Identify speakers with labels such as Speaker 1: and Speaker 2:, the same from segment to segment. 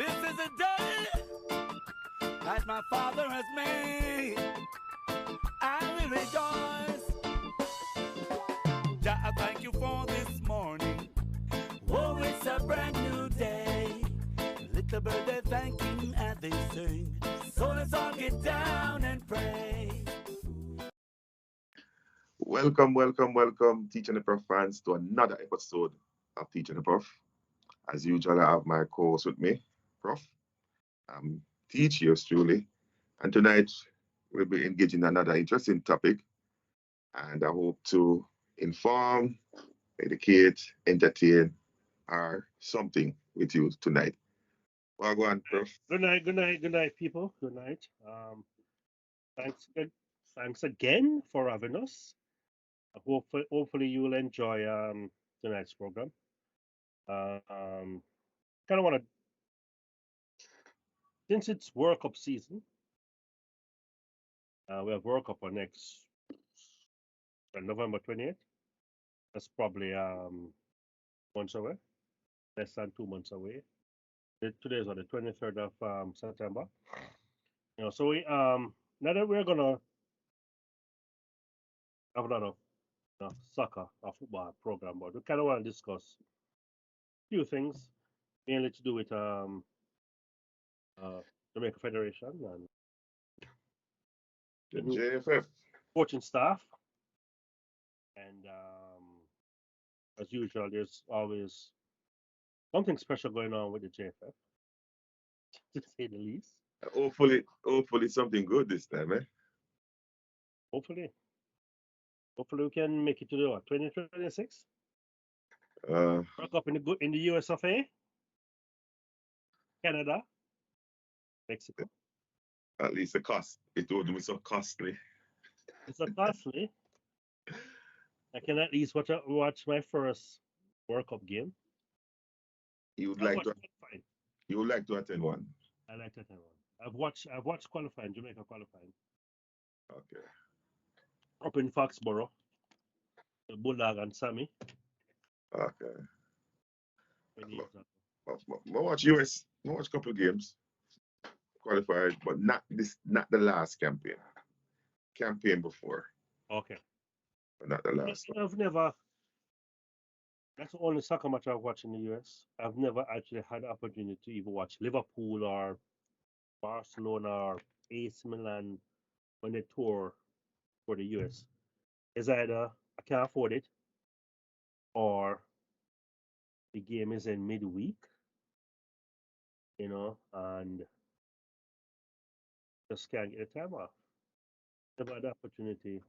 Speaker 1: This is a day that my Father has made. I will rejoice. Jah, I thank you for this morning. Oh, it's a brand new day. Little bird, they're thanking as they sing. So let's all get down and pray.
Speaker 2: Welcome, Teaching the Prof fans, to another episode of Teaching the Prof. As usual, I have my co-host with me, Prof. I'm Teach, yours truly. And tonight, we'll be engaging in another interesting topic. And I hope to inform, educate, entertain, or something with you tonight. Well, go on, Prof.
Speaker 3: Good night, people. Good night. Thanks, thanks again for having us. Hopefully you will enjoy tonight's program. Um, kind of want to, since it's World Cup season, we have World Cup on next November 28th. That's probably months away, less than 2 months away. Today is on the 23rd of September. So we now that we're gonna have another soccer or football program, but we kind of want to discuss a few things, mainly to do with Jamaica Federation and
Speaker 2: The
Speaker 3: the new
Speaker 2: JFF.
Speaker 3: coaching staff. And as usual, there's always something special going on with the JFF, to say the least.
Speaker 2: Hopefully something good this time, eh?
Speaker 3: Hopefully, hopefully we can make it to the 2026
Speaker 2: Uh,
Speaker 3: World Cup in the US of A, Canada, Mexico.
Speaker 2: at least the cost. It wouldn't be so costly.
Speaker 3: It's a costly. I can at least watch my first World Cup game.
Speaker 2: You would
Speaker 3: I've
Speaker 2: like
Speaker 3: watched
Speaker 2: to
Speaker 3: qualifying.
Speaker 2: you would like to attend one.
Speaker 3: I like that one. I've watched qualifying, Jamaica qualifying,
Speaker 2: Okay.
Speaker 3: up in Foxborough, the Bulldog and Sammy
Speaker 2: Okay.
Speaker 3: many years ago.
Speaker 2: Watch US. Watch a couple of games qualified, but not the last campaign. Campaign before,
Speaker 3: Okay.
Speaker 2: but not the last one.
Speaker 3: I've never. That's the only soccer match I've watched in the US. I've never actually had the opportunity to even watch Liverpool or Barcelona or AC Milan when they tour for the US. It's either I can't afford it or the game is in midweek, and just can't get the time off. Never had the opportunity,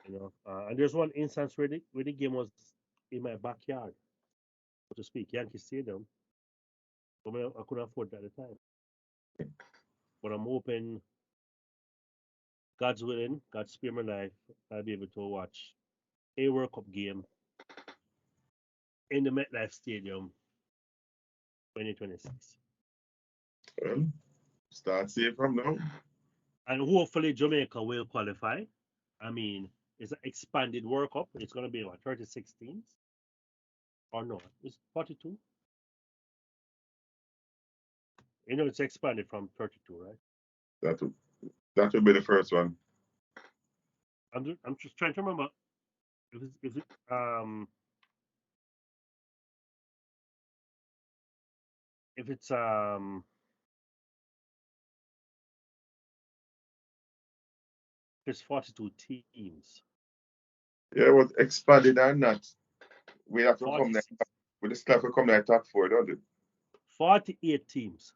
Speaker 3: And there's one instance where the game was in my backyard, so to speak, Yankee Stadium, but I couldn't afford it at the time. But I'm hoping, God's willing, God spare my life, I'll be able to watch a World Cup game in the MetLife Stadium 2026.
Speaker 2: Well, start safe from now.
Speaker 3: And hopefully Jamaica will qualify. I mean, it's an expanded World Cup. It's going to be, what, 36 teams? Or no, it's 42? It's expanded from 32, right?
Speaker 2: That will that will be the first one.
Speaker 3: I'm just trying to remember if it if it's 42 teams.
Speaker 2: Yeah, what expanded or not, we have to come there.
Speaker 3: 46,
Speaker 2: We still have to come there top four, don't we?
Speaker 3: 48 teams.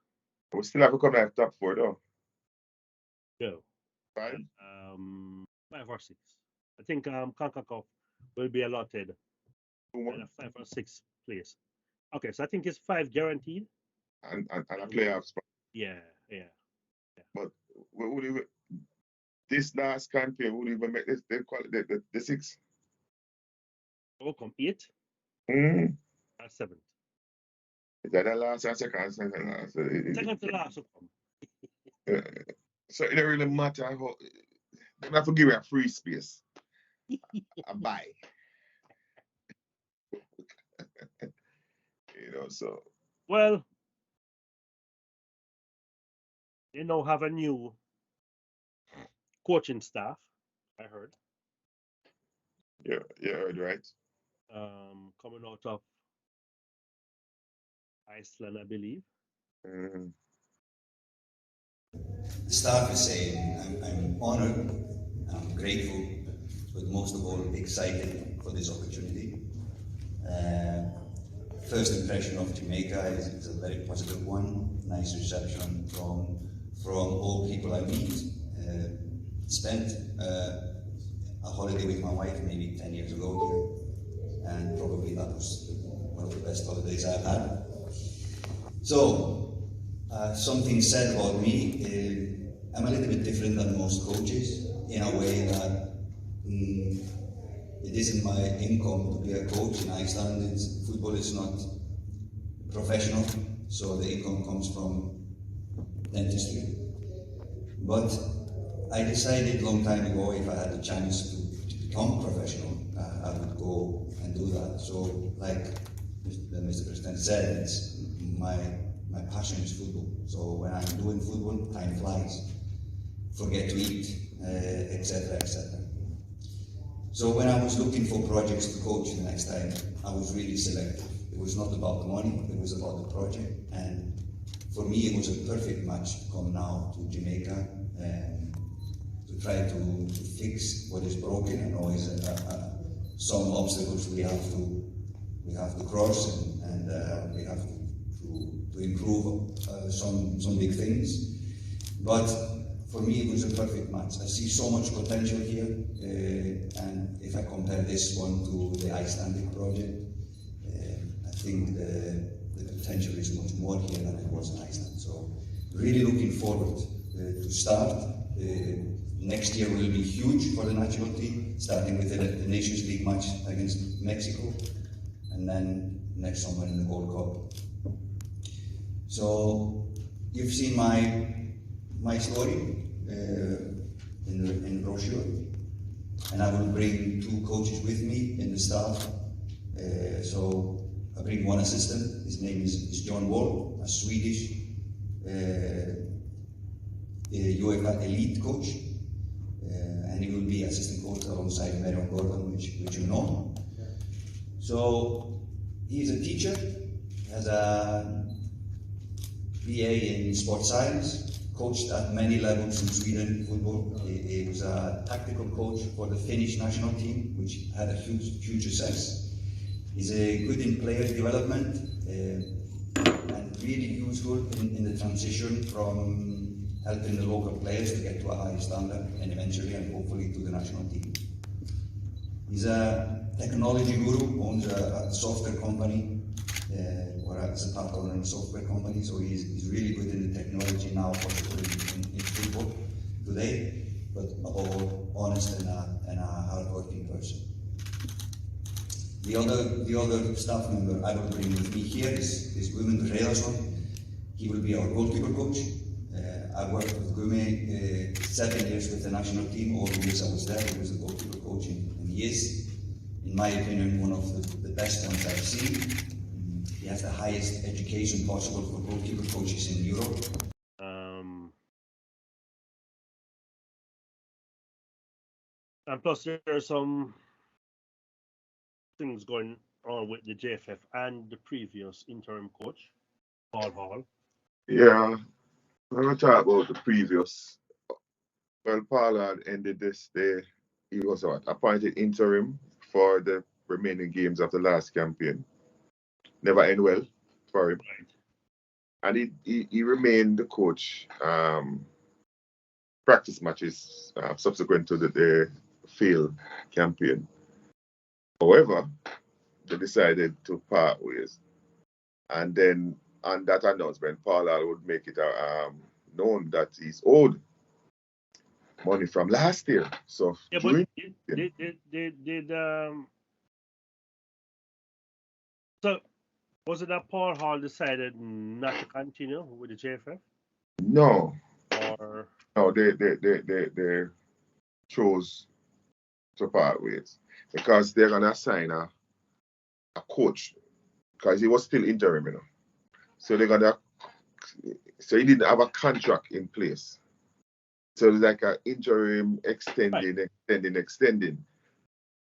Speaker 2: We still have to come there top four, though.
Speaker 3: No.
Speaker 2: Five.
Speaker 3: Five or six. I think CONCACAF will be allotted
Speaker 2: Two
Speaker 3: in
Speaker 2: more.
Speaker 3: a 5 or 6 place. Okay, so I think it's 5 guaranteed.
Speaker 2: And a playoff spot.
Speaker 3: Yeah, yeah.
Speaker 2: But we would even this last campaign would even make this the six.
Speaker 3: Will come 8
Speaker 2: Mm-hmm.
Speaker 3: and 7th.
Speaker 2: Is that the last and second last?
Speaker 3: Second to last will come.
Speaker 2: Uh, so it don't really matter how they have to give you a free space. A buy. So
Speaker 3: Well, They now have a new coaching staff, I heard,
Speaker 2: Yeah, yeah, right.
Speaker 3: coming out of Iceland, I believe.
Speaker 2: Mm,
Speaker 4: The staff is saying I'm honored, I'm grateful, but most of all excited for this opportunity. Uh, First impression of Jamaica is a very positive one. Nice reception from all people I meet. Spent a holiday with my wife maybe 10 years ago here, and probably that was one of the best holidays I've had. So, something said about me, I'm a little bit different than most coaches in a way that it isn't my income to be a coach in Iceland. Football is not professional, so the income comes from dentistry. But I decided a long time ago if I had the chance to become professional, I would go and do that. So, like Mr. President said, it's my passion is football. So when I'm doing football, time flies. Forget to eat, etc., etc. So when I was looking for projects to coach the next time, I was really selective. It was not about the money, it was about the project. And for me, it was a perfect match to come now to Jamaica and to try to fix what is broken and always some obstacles we have to cross and we have to improve some big things. But for me, it was a perfect match. I see so much potential here, and if I compare this one to the Icelandic project, I think the potential is much more here than it was in Iceland. So, really looking forward to start. Next year will be huge for the national team, starting with the Nations League match against Mexico, and then next summer in the Gold Cup. So, you've seen my story in the brochure, and I will bring 2 coaches with me in the staff. So I bring one assistant. His name is John Wall, a Swedish UEFA elite coach, and he will be assistant coach alongside Marion Gordon, which you know. So he's a teacher, has a BA in sports science, coached at many levels in Sweden football. He was a tactical coach for the Finnish national team, which had a huge success. He's good in player development and really useful in the transition from helping the local players to get to a high standard and eventually and hopefully to the national team. He's a technology guru, owns a software company, or as a part owner in a software company, so he's really good in the technology now, possibly in football today, but above all, honest and a hard-working person. The other staff member I will bring with me here is Guðmundur Hreiðarsson. He will be our goalkeeper coach. I worked with Gumi 7 years with the national team. All the years I was there, he was the goalkeeper coach, and he is, in my opinion, one of the best ones I've seen. He has the highest education possible for goalkeeper coaches in Europe.
Speaker 3: And plus, there are some things going on with the JFF and the previous interim coach, Paul Hall.
Speaker 2: yeah, we're going to talk about the previous. Well, Paul had ended this day. He was appointed interim for the remaining games of the last campaign. Never end well for him.
Speaker 3: Right.
Speaker 2: And he remained the coach practice matches subsequent to the failed campaign. However, they decided to part ways. And then on that announcement, Paul would make it known that he's owed money from last year. So
Speaker 3: Yeah, but did so was it that Paul Hall decided not to continue with the JFF?
Speaker 2: No,
Speaker 3: Or
Speaker 2: they chose to part ways because they're gonna assign a coach because he was still interim, So they're gonna so he didn't have a contract in place. So it's like an interim extending.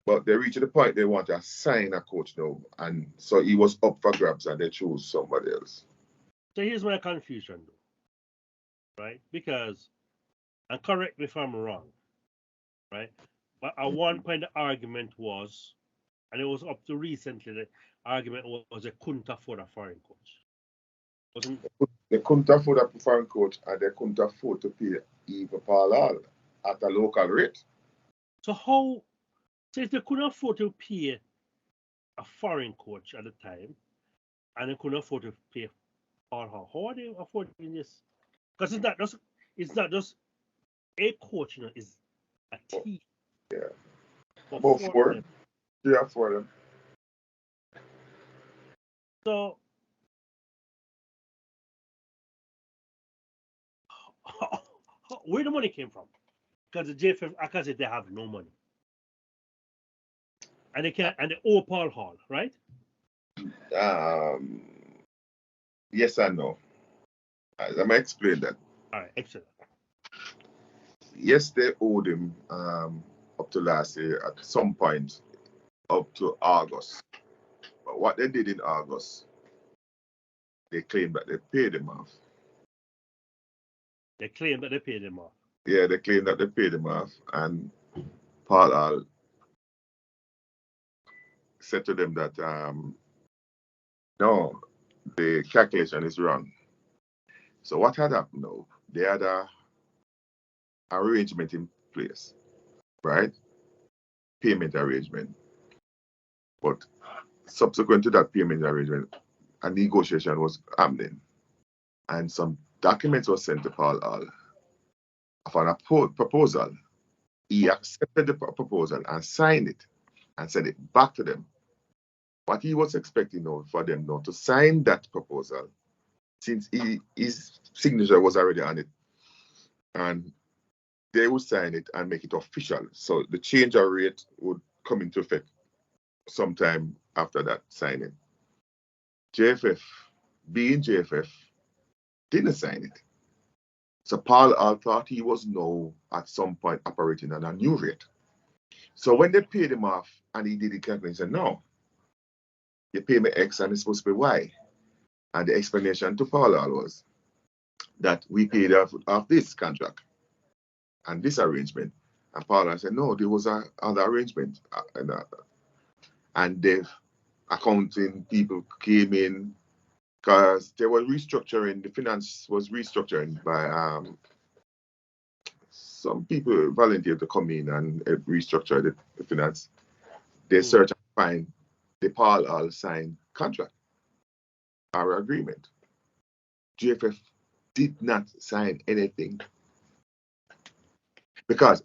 Speaker 2: But they reached the point they want to assign a coach now. And so he was up for grabs and they chose somebody else.
Speaker 3: So here's my confusion, though, right? Because, and correct me if I'm wrong, right? But at one point the argument was, and it was up to recently, the argument was they couldn't afford a foreign coach. Wasn't
Speaker 2: They couldn't afford a foreign coach and they couldn't afford to pay even Paul Hall at a local rate.
Speaker 3: so if they couldn't afford to pay a foreign coach at the time, and they couldn't afford to pay Paul Hall, how are they affording this? Because it's not just a coach, it's a team.
Speaker 2: Yeah.
Speaker 3: About
Speaker 2: Four.
Speaker 3: them.
Speaker 2: Yeah, for them.
Speaker 3: So where the money came from? Because the JFF, I can say they have no money, and they owe Paul Hall, right?
Speaker 2: Yes and no. Let me explain that.
Speaker 3: All right, excellent.
Speaker 2: Yes, they owed him up to last year at some point up to August. But what they did in August, they claimed that they paid him off.
Speaker 3: They claim that they paid him off.
Speaker 2: Yeah, they claimed that they paid him off, and Paul Hall said to them that no, the calculation is wrong. So what had happened now? They had a arrangement in place, right? Payment arrangement. But subsequent to that payment arrangement, a negotiation was happening. And some documents were sent to Paul Hall for a proposal. He accepted the proposal and signed it and sent it back to them. What he was expecting now for them now to sign that proposal, since his signature was already on it, and they would sign it and make it official. So the change of rate would come into effect sometime after that signing. JFF, being JFF, didn't sign it. So Paul Hall thought he was now at some point operating on a new rate. So when they paid him off and he did the calculation, he said, no, you pay me X and it's supposed to be Y. And the explanation to Paul Hall was that we paid off this contract and this arrangement. And Paul Hall said, no, there was another arrangement. And the accounting people came in because they were restructuring, the finance was restructuring by some people volunteered to come in and restructure the finance. They search and find the Paul Hall signed contract, our agreement. JFF did not sign anything. Because,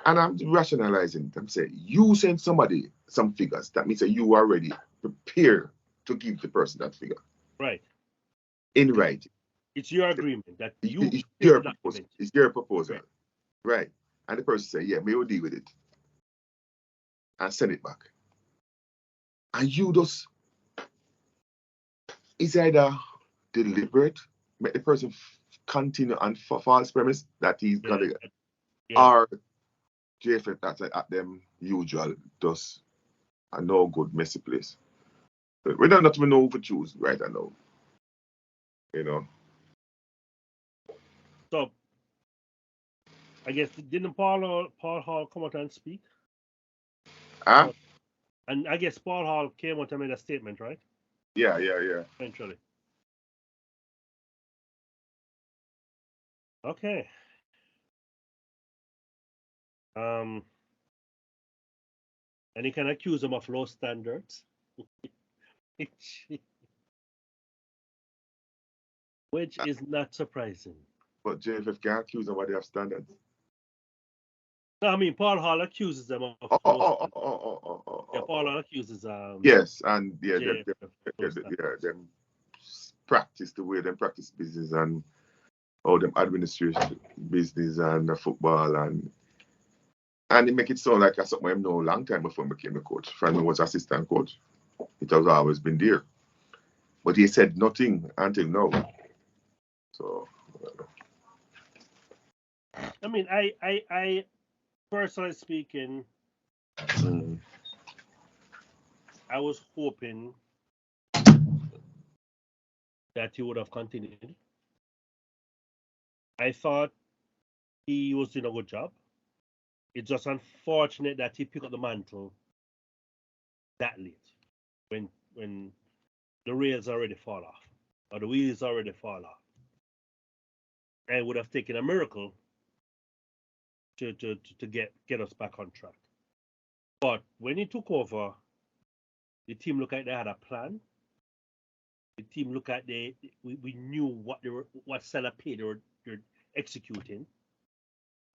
Speaker 2: and I'm rationalizing, I'm saying, you send somebody some figures, that means that you are already prepared to give the person that figure.
Speaker 3: Right.
Speaker 2: In writing.
Speaker 3: It's your agreement that you
Speaker 2: it's your proposal. It's your proposal. Right. And the person say, yeah, may we deal with it. And send it back. And you just, it's either deliberate, make the person continue on false premise that he's gonna get, or JFF that's at them usual, just a no good messy place. But we don't even know who to choose right now. You know.
Speaker 3: So I guess didn't Paul Hall come out and speak? And I guess Paul Hall came out and made a statement, right?
Speaker 2: Yeah.
Speaker 3: Eventually. Okay. And he can accuse him of low standards. Which is not surprising.
Speaker 2: But JFF can't accuse them what they have standards.
Speaker 3: No, I mean Paul Hall accuses them of
Speaker 2: Paul
Speaker 3: Hall accuses
Speaker 2: yes, and them practice the way them practice business and all them administration business and the football and it make it sound like I something I know a long time before I became a coach. From was assistant coach. It has always been there. But he said nothing until now. So,
Speaker 3: I mean, I personally speaking,
Speaker 2: mm,
Speaker 3: I was hoping that he would have continued. I thought he was doing a good job. It's just unfortunate that he picked up the mantle that late, when the rails already fall off, or the wheels already fall off. And it would have taken a miracle to get us back on track. But when he took over, the team looked like they had a plan. The team looked like we knew what style of play they were executing,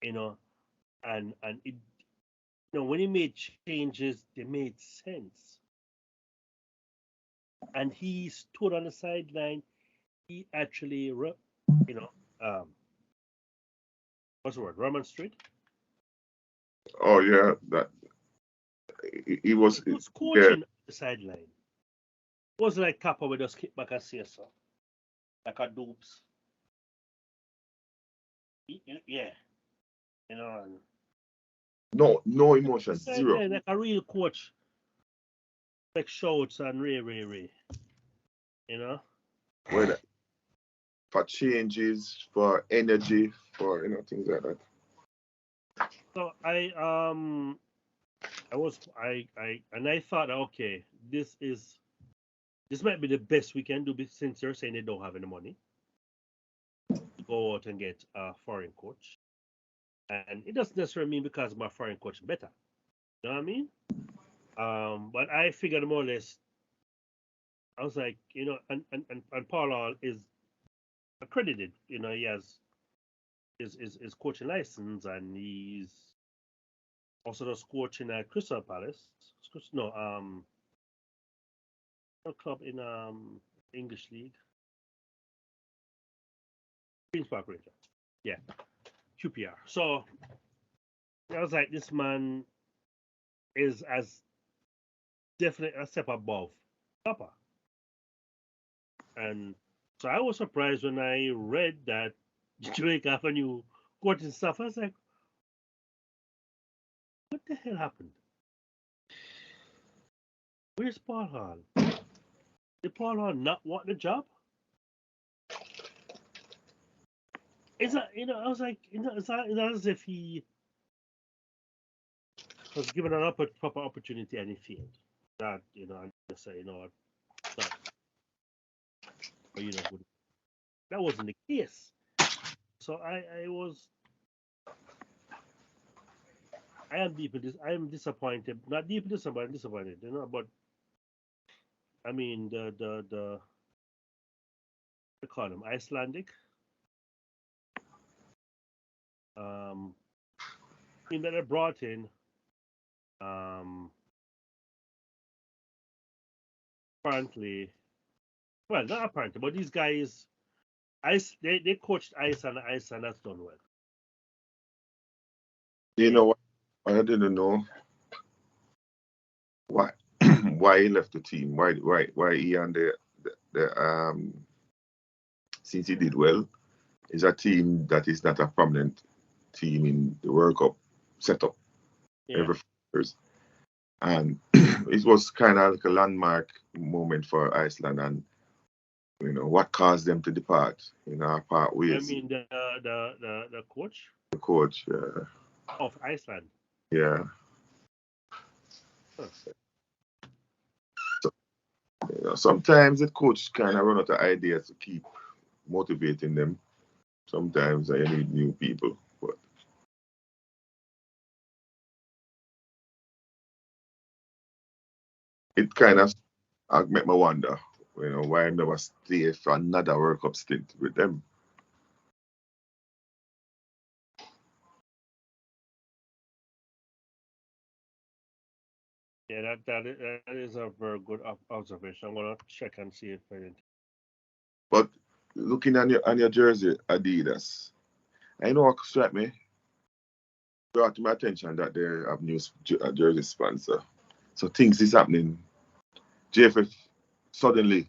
Speaker 3: you know, and it, when he made changes, they made sense. And he stood on the sideline. He actually, what's the word? Remonstrate.
Speaker 2: oh yeah, that he was.
Speaker 3: He was
Speaker 2: Yeah,
Speaker 3: coaching the sideline. It wasn't like Kappa would just kick back and say so, like a dupes. Yeah, and
Speaker 2: no emotion, zero.
Speaker 3: sideline like a real coach, like shouts and ray, you know.
Speaker 2: Whether for changes, for energy, for things like that.
Speaker 3: So I thought, okay, this might be the best we can do, since they're saying they don't have any money to go out and get a foreign coach. And it doesn't necessarily mean because my foreign coach is better. You know what I mean? But I figured more or less, I was like, and Paul is accredited. He has his coaching license, and he's also does coaching at Crystal Palace. No, a club in English League. Queens Park Rangers. Yeah, QPR. So I was like, this man is as definitely a step above Papa. And so I was surprised when I read that Jamaica have a new coaching staff. I was like, what the hell happened? Where's Paul Hall? Did Paul Hall not want the job? It's not, I was like, it's not as if he was given an proper opportunity and he failed. That, I just say, what, that, that wasn't the case. So I am disappointed. Not deeply disappointed, I'm disappointed, but I mean they call them Icelandic. Team that I brought in, apparently, well, not apparently, but these guys, they coached Iceland has done well.
Speaker 2: You know what? I didn't know why why he left the team. Why he and the since he did well, is a team that is not a prominent team in the World Cup setup every 4 years. And it was kind of like a landmark moment for Iceland, and what caused them to depart, part ways.
Speaker 3: I mean the coach.
Speaker 2: The coach,
Speaker 3: Of Iceland.
Speaker 2: Yeah.
Speaker 3: Huh.
Speaker 2: So, sometimes the coach kind of run out of ideas to keep motivating them. Sometimes I need new people, but it kind of make me wonder, why I never stay for another World Cup stint with them.
Speaker 3: Yeah, that is a very good observation. I'm gonna check and see if anything.
Speaker 2: But looking on your jersey, Adidas, I know what struck me. Brought to my attention that they have new jersey sponsor. So things is happening. JFF suddenly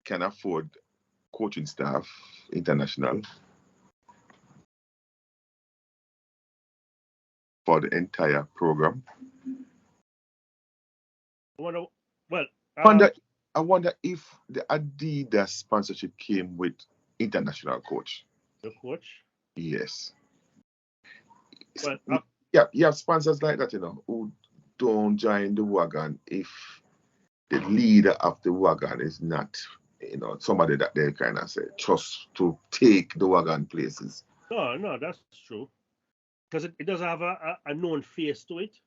Speaker 2: can afford coaching staff international for the entire program. I wonder if the Adidas sponsorship came with international coach.
Speaker 3: The coach?
Speaker 2: Yes.
Speaker 3: Well,
Speaker 2: yeah, you have sponsors like that, who don't join the wagon if the leader of the wagon is not, somebody that they kind of say trust to take the wagon places.
Speaker 3: No, that's true. Because it doesn't have a known face to it.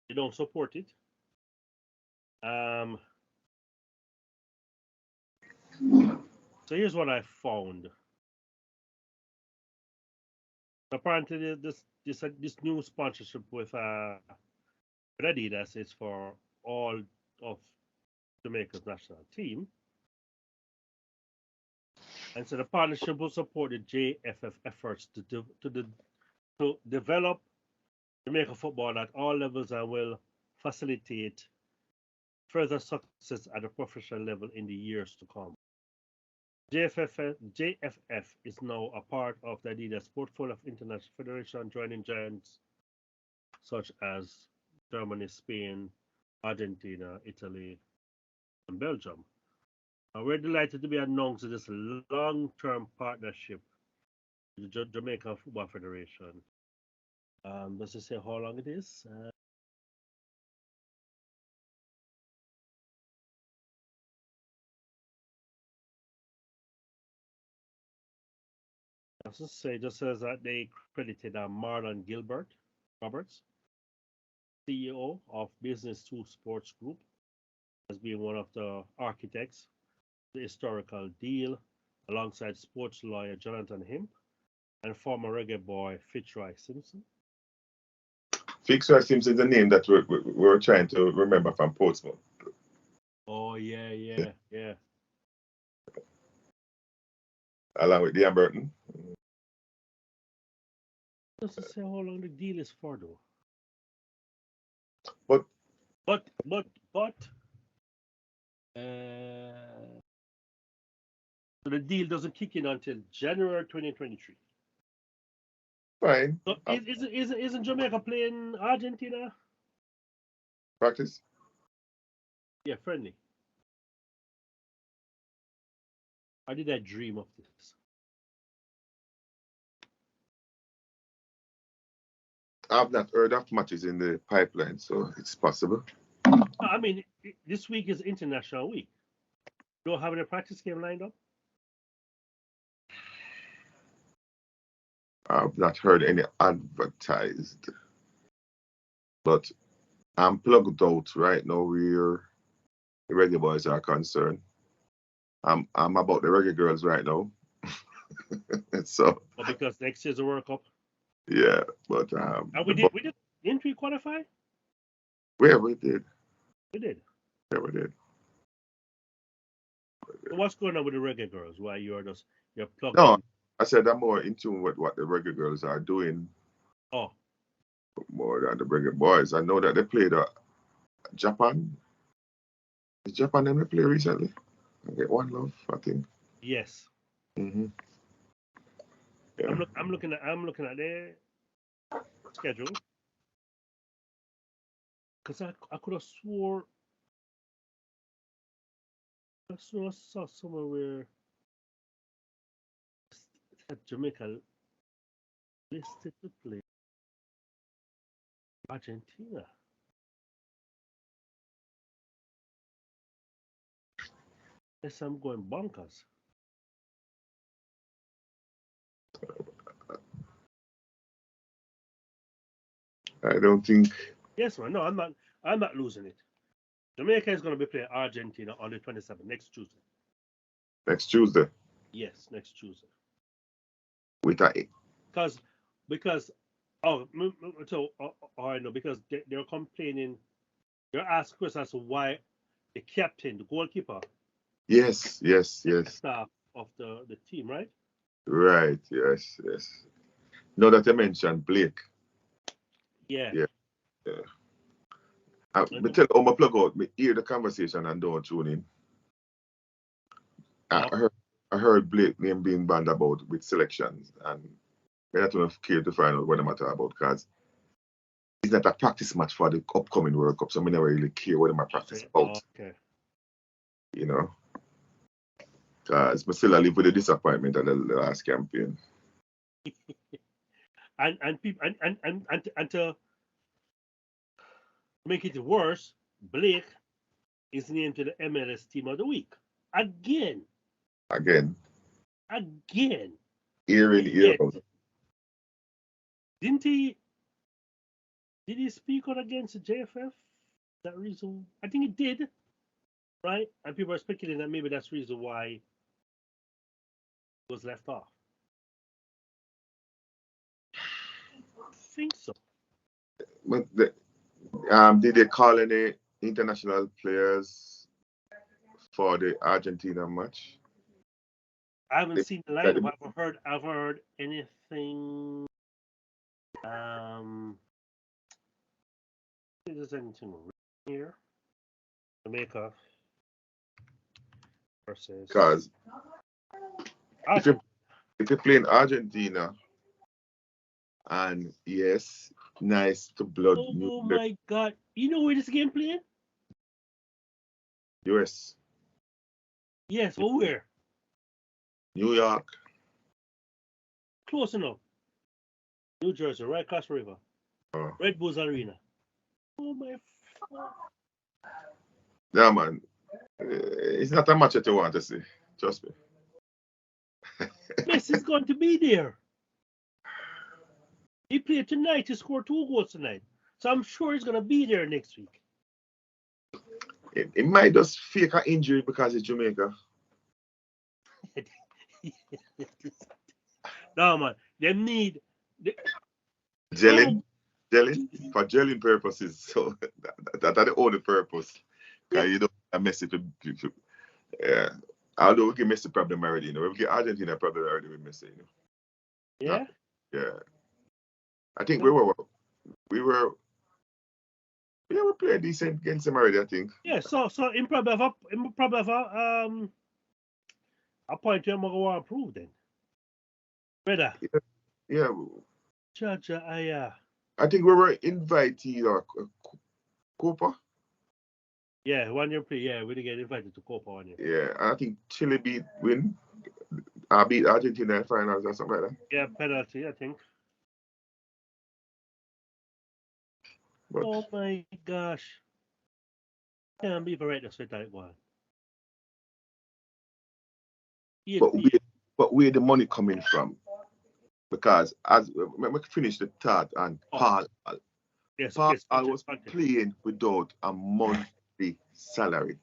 Speaker 3: They don't support it. So here's what I found. Apparently, this new sponsorship with Adidas is for all of Jamaica's national team. And so the partnership will support the JFF efforts to develop Jamaica football at all levels and will facilitate further success at a professional level in the years to come. JFF is now a part of the Adidas portfolio of international federation, joining giants such as Germany, Spain, Argentina, Italy, and Belgium. And we're delighted to be announcing this long-term partnership with the Jamaica Football Federation. Does it say how long it is? Just says that they credited Marlon Roberts, CEO of Business 2 Sports Group, as being one of the architects of the historical deal, alongside sports lawyer Jonathan Hemp and former reggae boy Fitzroy Simpson.
Speaker 2: Fitzroy Simpson is the name that we're trying to remember from Portsmouth.
Speaker 3: Oh, yeah.
Speaker 2: Along with Ian Burton.
Speaker 3: Doesn't say how long the deal is for, though.
Speaker 2: But
Speaker 3: so the deal doesn't kick in until January 2023.
Speaker 2: Fine.
Speaker 3: So isn't Jamaica playing Argentina?
Speaker 2: Practice?
Speaker 3: Yeah, friendly. Or did I dream of this?
Speaker 2: I've not heard of matches in the pipeline, so it's possible.
Speaker 3: I mean, this week is International Week. You don't have any practice game lined up?
Speaker 2: I've not heard any advertised. But I'm plugged out right now where the Reggae boys are concerned. I'm about the Reggae girls right now. So.
Speaker 3: Well, because next year's a World Cup.
Speaker 2: Yeah, but
Speaker 3: didn't we qualify?
Speaker 2: Yeah, we did.
Speaker 3: We did.
Speaker 2: Yeah, we did.
Speaker 3: So what's going on with the Reggae girls? Why you're plugged
Speaker 2: No,
Speaker 3: in?
Speaker 2: I said I'm more in tune with what the Reggae girls are doing.
Speaker 3: Oh.
Speaker 2: More than the Reggae boys. I know that they played Japan. Is Japan them they play recently? I get One Love, I think.
Speaker 3: Yes.
Speaker 2: Mm-hmm. Yeah.
Speaker 3: I'm looking at their schedule, because I could have swore I saw somewhere where that Jamaica listed to play Argentina. Yes, I'm going bonkers.
Speaker 2: I don't think.
Speaker 3: Yes, man. No, I'm not losing it. Jamaica is going to be playing Argentina on the 27th, next Tuesday.
Speaker 2: Next Tuesday?
Speaker 3: Yes, next Tuesday.
Speaker 2: With a.
Speaker 3: Because I know, because they're complaining. They're asking questions as to why the captain, the goalkeeper.
Speaker 2: Yes.
Speaker 3: Staff of the team, right?
Speaker 2: Right. Yes. Now that you mentioned Blake.
Speaker 3: Yeah.
Speaker 2: Me tell my plug out, me hear the conversation and don't tune in. I heard Blake name being banned about with selections, and I don't care to find out what the matter about because it's not a practice match for the upcoming World Cup, so I never really care what my practice about.
Speaker 3: Okay.
Speaker 2: You know, because I still live with the disappointment of the last campaign.
Speaker 3: and people and to make it worse, Blake is named to the MLS Team of the Week again.
Speaker 2: Year in, year out.
Speaker 3: Didn't he? Did he speak out against the JFF? That reason? I think he did. Right? And people are speculating that maybe that's the reason why he was left off. I think so.
Speaker 2: But did they call any international players for the Argentina match?
Speaker 3: I haven't seen the lineup. I've heard anything. There's anything here. Jamaica versus.
Speaker 2: Because if you're playing Argentina, and yes, nice to blood.
Speaker 3: Oh my God! You know where this game playing?
Speaker 2: US.
Speaker 3: Yes, well, where?
Speaker 2: New York.
Speaker 3: Close enough. New Jersey, right across the river.
Speaker 2: Oh.
Speaker 3: Red Bulls Arena. Oh my God.
Speaker 2: Yeah, man. It's not a match that you want to see. Trust me.
Speaker 3: Messi's going to be there. He played tonight. He scored 2 goals tonight. So I'm sure he's going to be there next week.
Speaker 2: It might just fake an injury because it's Jamaica.
Speaker 3: No, man. They need...
Speaker 2: Gelling for gelling purposes. So that's the only purpose. Because you don't have Messi to yeah. Although we get Messi problem already, we get Argentina problem already with Messi,
Speaker 3: Yeah?
Speaker 2: Yeah. I think we were playing decent against him already, I think.
Speaker 3: Yeah, so him probably have a point where I'm going to improve then. Brother.
Speaker 2: Yeah.
Speaker 3: I
Speaker 2: think we were invitee or Copa.
Speaker 3: Yeah, 1 year play. Yeah, we didn't get invited to Copa 1 year.
Speaker 2: Yeah, I think Chile beat Argentina in finals or something like that.
Speaker 3: Yeah, penalty, I think. But, oh my gosh. Can't believe I read this with that one.
Speaker 2: But where the money coming from? Because as we finish the third and Paul was playing without a monthly salary.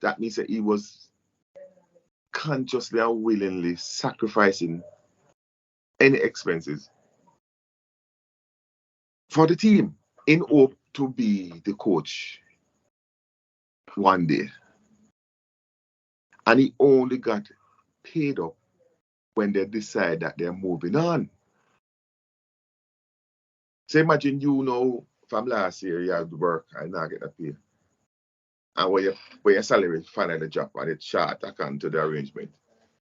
Speaker 2: That means that he was consciously and willingly sacrificing any expenses for the team in hope to be the coach one day. And he only got paid up when they decide that they're moving on. So imagine from last year you have to work and not get a pay. And when your salary finally drop and it's short according to the arrangement,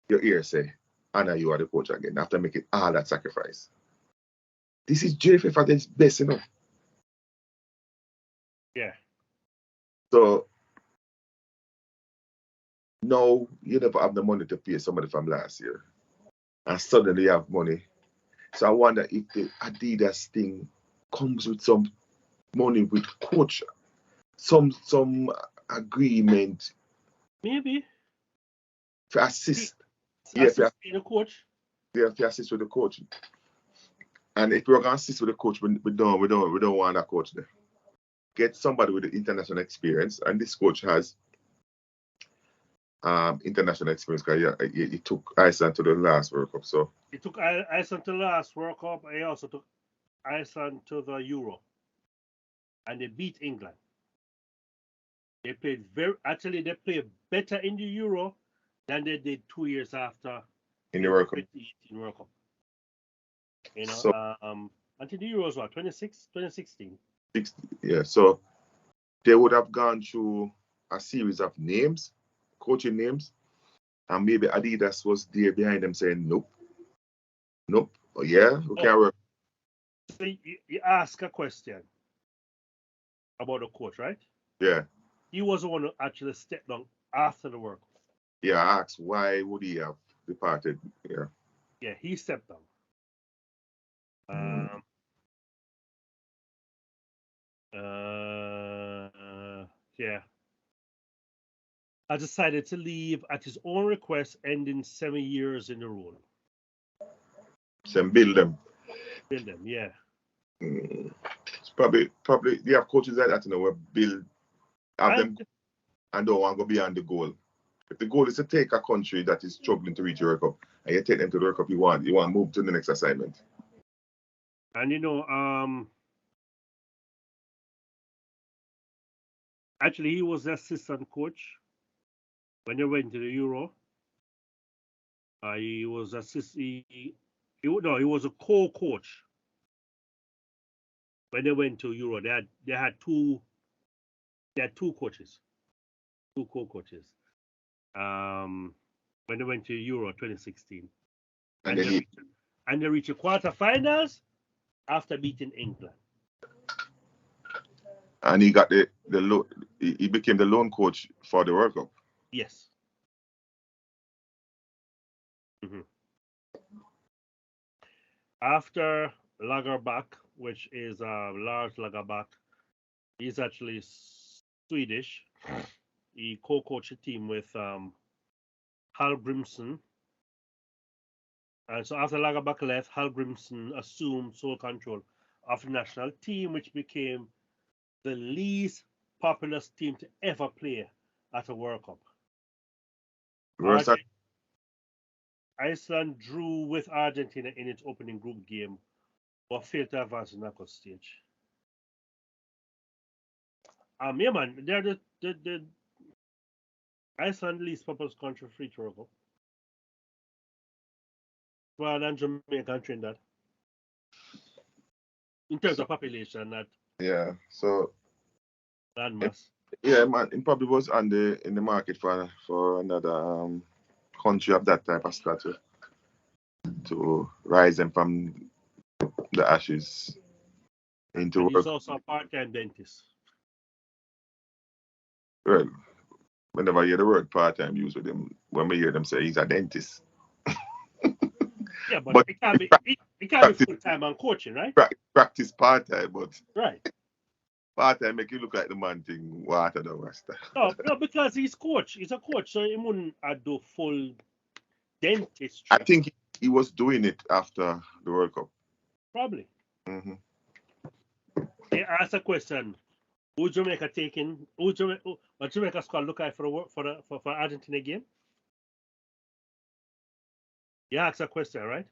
Speaker 2: your ear say, Anna, you are the coach again, after making all that sacrifice. This is JFF at its best enough.
Speaker 3: Yeah.
Speaker 2: So now you never have the money to pay somebody from last year. And suddenly you have money. So I wonder if the Adidas thing comes with some money with coach. Some agreement.
Speaker 3: Maybe.
Speaker 2: To assist.
Speaker 3: Assist the coach.
Speaker 2: Yeah, to assist with the coach. And if we're gonna assist with the coach, we don't want that coach there. Get somebody with the international experience, and this coach has international experience because he took Iceland to the last World Cup. So
Speaker 3: he took Iceland to the last World Cup, and he also took Iceland to the Euro, and they beat England. They played they played better in the Euro than they did 2 years after
Speaker 2: in the World Cup.
Speaker 3: 2018 World Cup. Until the Euros were 2016.
Speaker 2: Yeah, so they would have gone through a series of names, coaching names, And maybe Adidas was there behind them saying, nope. Oh, yeah, we can't work.
Speaker 3: So you ask a question about the coach, right?
Speaker 2: Yeah.
Speaker 3: He was the one who actually stepped down after the work.
Speaker 2: Yeah, I asked why would he have departed? Yeah.
Speaker 3: Yeah, he stepped down. Yeah. I decided to leave at his own request, ending 7 years in the role.
Speaker 2: So build them.
Speaker 3: Build them, yeah.
Speaker 2: It's probably they have coaches like that, where build have them and don't want to go beyond the goal. If the goal is to take a country that is struggling to reach the World Cup, and you take them to the World Cup, you want to move to the next assignment.
Speaker 3: And actually he was the assistant coach when they went to the Euro. He was he was a co-coach when they went to Euro. They had two coaches, two co-coaches. When they went to Euro 2016, and they reached the quarterfinals after beating England.
Speaker 2: And he got he became the lone coach for the World Cup.
Speaker 3: Yes. Mm-hmm. After Lagerbäck, which is Lars Lagerbäck, he's actually Swedish. He co-coached a team with Hallgrimsson. And so after Lagerbäck left, Hallgrimsson assumed sole control of the national team, which became the least popular team to ever play at a World Cup. Iceland drew with Argentina in its opening group game, but failed to advance to the knockout stage. Yeah, man, they're the Iceland least popular country for each World Cup. Well, than Jamaica and Trinidad. In terms of population, that.
Speaker 2: Yeah, so.
Speaker 3: Landmass.
Speaker 2: Yeah, man, it probably was in the market for another country of that type of stature to rise them from the ashes into
Speaker 3: work. He's also a part-time dentist.
Speaker 2: Well, whenever I hear the word part-time used with him, when we hear them say he's a dentist.
Speaker 3: Yeah, but it can't be full-time on coaching, right?
Speaker 2: Practice part-time, but
Speaker 3: right.
Speaker 2: Part-time make you look like the man thing water the rasta.
Speaker 3: No, because he's coach. He's a coach, so he wouldn't do full dentistry.
Speaker 2: I think he was doing it after the World Cup.
Speaker 3: Probably.
Speaker 2: Mm-hmm.
Speaker 3: They asked a question: who Jamaica taking? What Jamaica squad look like for Argentina game? You asked a question, right?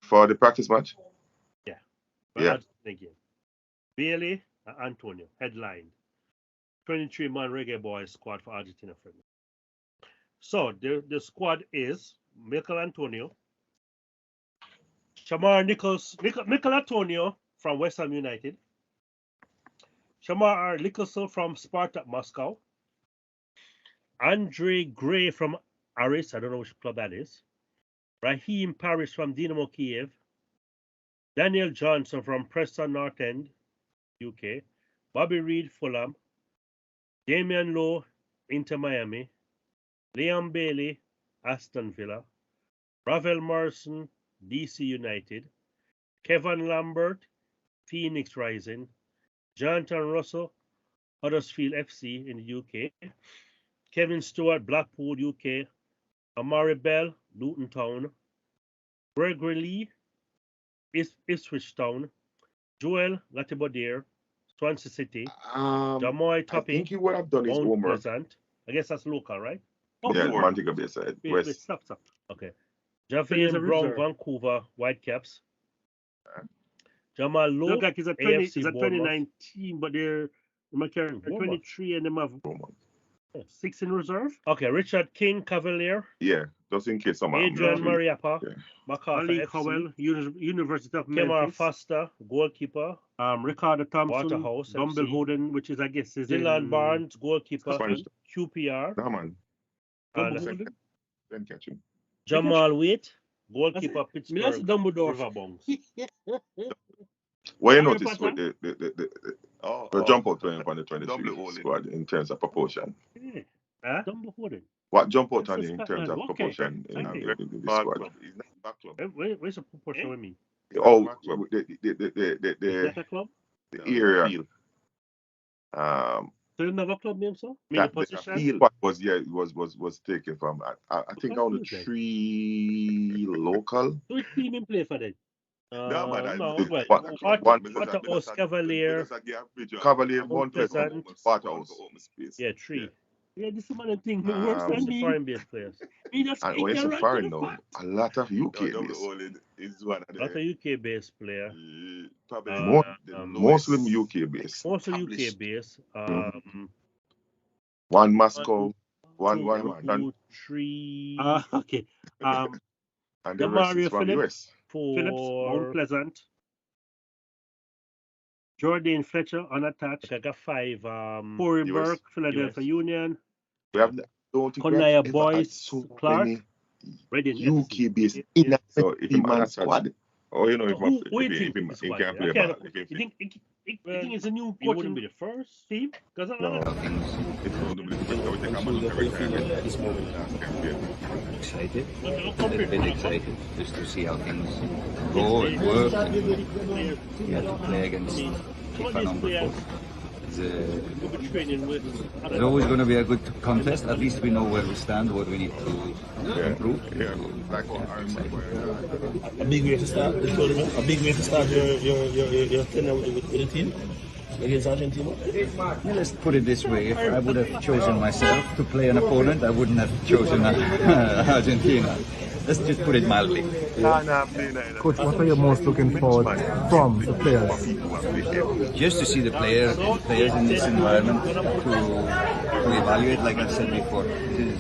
Speaker 2: For the practice match?
Speaker 3: Yeah. For Argentina game. Bailey and Antonio headlined 23-man Reggae Boyz squad for Argentina friendly. So the squad is Michael Antonio, Shamar Michael Antonio from West Ham United, Shamar Nicholson from Spartak Moscow, Andre Gray from Aris, I don't know which club that is, Raheem Parrish from Dynamo Kiev, Daniel Johnson from Preston North End, UK, Bobby Reed, Fulham, Damian Lowe, Inter Miami, Liam Bailey, Aston Villa, Ravel Morrison, DC United, Kevin Lambert, Phoenix Rising, Jonathan Russell, Huddersfield FC in the UK, Kevin Stewart, Blackpool, UK, Amari Bell, Luton Town, Gregory Lee, Ipswich Town, Joel Latibaudiere, Swansea City, Jamoy Topping,
Speaker 2: I think he would have done his homework.
Speaker 3: Pleasant. I guess that's local, right?
Speaker 2: Yeah, Montego Bay side.
Speaker 3: Wait, stop. Okay. Javier Brown, Vancouver, Whitecaps. Jamal Lowe,
Speaker 2: look like
Speaker 3: he's a 2019, but they're 23 and them have 6 in reserve. Okay, Richard King, Cavalier.
Speaker 2: Yeah, just in case someone.
Speaker 3: Adrian Mariappa, MacArthur FC. Cowell, University of Memphis. Kemar Foster, goalkeeper. Ricardo Thompson, Waterhouse, Dumblehoden, which is I guess is Dylan Barnes, goalkeeper, QPR.
Speaker 2: No man.
Speaker 3: And
Speaker 2: Then catch him.
Speaker 3: Jamal Waite, goalkeeper
Speaker 5: Me
Speaker 3: Pittsburgh.
Speaker 5: that's Dumbledore.
Speaker 3: River Bounce.
Speaker 2: What you
Speaker 5: Harry
Speaker 2: notice
Speaker 5: Potter?
Speaker 2: with the
Speaker 6: Oh,
Speaker 2: jump out on the 23
Speaker 6: Double
Speaker 2: squad in terms of proportion?
Speaker 3: Yeah. Huh? Dumbledore.
Speaker 2: What jump out
Speaker 3: That's
Speaker 2: on
Speaker 3: the
Speaker 2: you in terms
Speaker 3: Scotland.
Speaker 2: of
Speaker 3: Okay.
Speaker 2: proportion in
Speaker 3: Thank you.
Speaker 2: the
Speaker 6: bad
Speaker 2: squad?
Speaker 6: club. He's not a bad club.
Speaker 3: Where's the proportion with me?
Speaker 2: Oh,
Speaker 6: Bad club.
Speaker 2: the
Speaker 3: Is that a club?
Speaker 2: area.
Speaker 6: Field.
Speaker 3: So you never club name, sir? Me the
Speaker 2: That the
Speaker 3: position?
Speaker 2: field was taken from. I think only
Speaker 3: confused,
Speaker 2: 3 local.
Speaker 3: So which team in play for then?
Speaker 6: No, man,
Speaker 3: No,
Speaker 6: it's
Speaker 3: well,
Speaker 6: not a club.
Speaker 3: Waterhouse Cavalier,
Speaker 2: Cavalier,
Speaker 3: Mount Pleasant,
Speaker 2: Waterhouse.
Speaker 3: yeah, 3. Yeah, this is one thing worse than me. Foreign-based players.
Speaker 5: Me that's
Speaker 2: And when you say
Speaker 5: ignorant
Speaker 2: foreign
Speaker 5: to the
Speaker 2: now,
Speaker 5: fact.
Speaker 2: a lot of
Speaker 6: No,
Speaker 2: UK
Speaker 6: double
Speaker 2: based.
Speaker 6: Olin is one of
Speaker 3: Lot of
Speaker 6: the
Speaker 3: UK-based player.
Speaker 6: probably
Speaker 2: Most,
Speaker 6: the
Speaker 2: most of them
Speaker 6: lowest
Speaker 2: UK based.
Speaker 3: Also
Speaker 6: established.
Speaker 3: UK-based.
Speaker 2: One Moscow, one,
Speaker 3: Two, 3. Okay.
Speaker 2: and the
Speaker 3: the
Speaker 2: rest
Speaker 3: Mario
Speaker 2: is from
Speaker 3: Phillips.
Speaker 2: US.
Speaker 5: Phillips, Mount
Speaker 3: 4.
Speaker 5: Pleasant.
Speaker 3: Jordan Fletcher, unattached. I got 5. Corey
Speaker 6: US.
Speaker 3: Burke, Philadelphia Union.
Speaker 2: We have, don't think we
Speaker 3: Konaya
Speaker 2: have ever had
Speaker 3: Boyz,
Speaker 2: so
Speaker 3: Clark.
Speaker 2: many
Speaker 3: Reading
Speaker 2: UK based
Speaker 3: FC.
Speaker 2: in a
Speaker 6: So if him
Speaker 2: 3-man
Speaker 6: unattached,
Speaker 2: squad.
Speaker 6: oh, you know,
Speaker 3: So who you
Speaker 6: if
Speaker 3: think
Speaker 6: him
Speaker 3: is
Speaker 6: he
Speaker 3: what?
Speaker 6: can't play
Speaker 3: I can't-
Speaker 6: ball. If
Speaker 3: You
Speaker 6: him
Speaker 3: think it's a new
Speaker 5: He
Speaker 3: coach
Speaker 5: wouldn't
Speaker 3: be the first team? Because
Speaker 6: No. It's going to be the first. I would take a man every time
Speaker 7: At this moment,
Speaker 6: last campaign.
Speaker 7: excited, a bit excited, just to see how things go and work. And yeah, to play against FIFA number 4. It's always going to be a good contest. At least we know where we stand, what we need to improve.
Speaker 6: Yeah, like I remember.
Speaker 5: a big way to start the tournament. A big way to start your tenure with the team against Argentina.
Speaker 7: Yeah, let's put it this way: if I would have chosen myself to play an opponent, I wouldn't have chosen Argentina. Let's just put it mildly.
Speaker 8: Coach, what are you most looking forward from the players?
Speaker 7: Just to see the players in this environment to evaluate, like I said before. It is,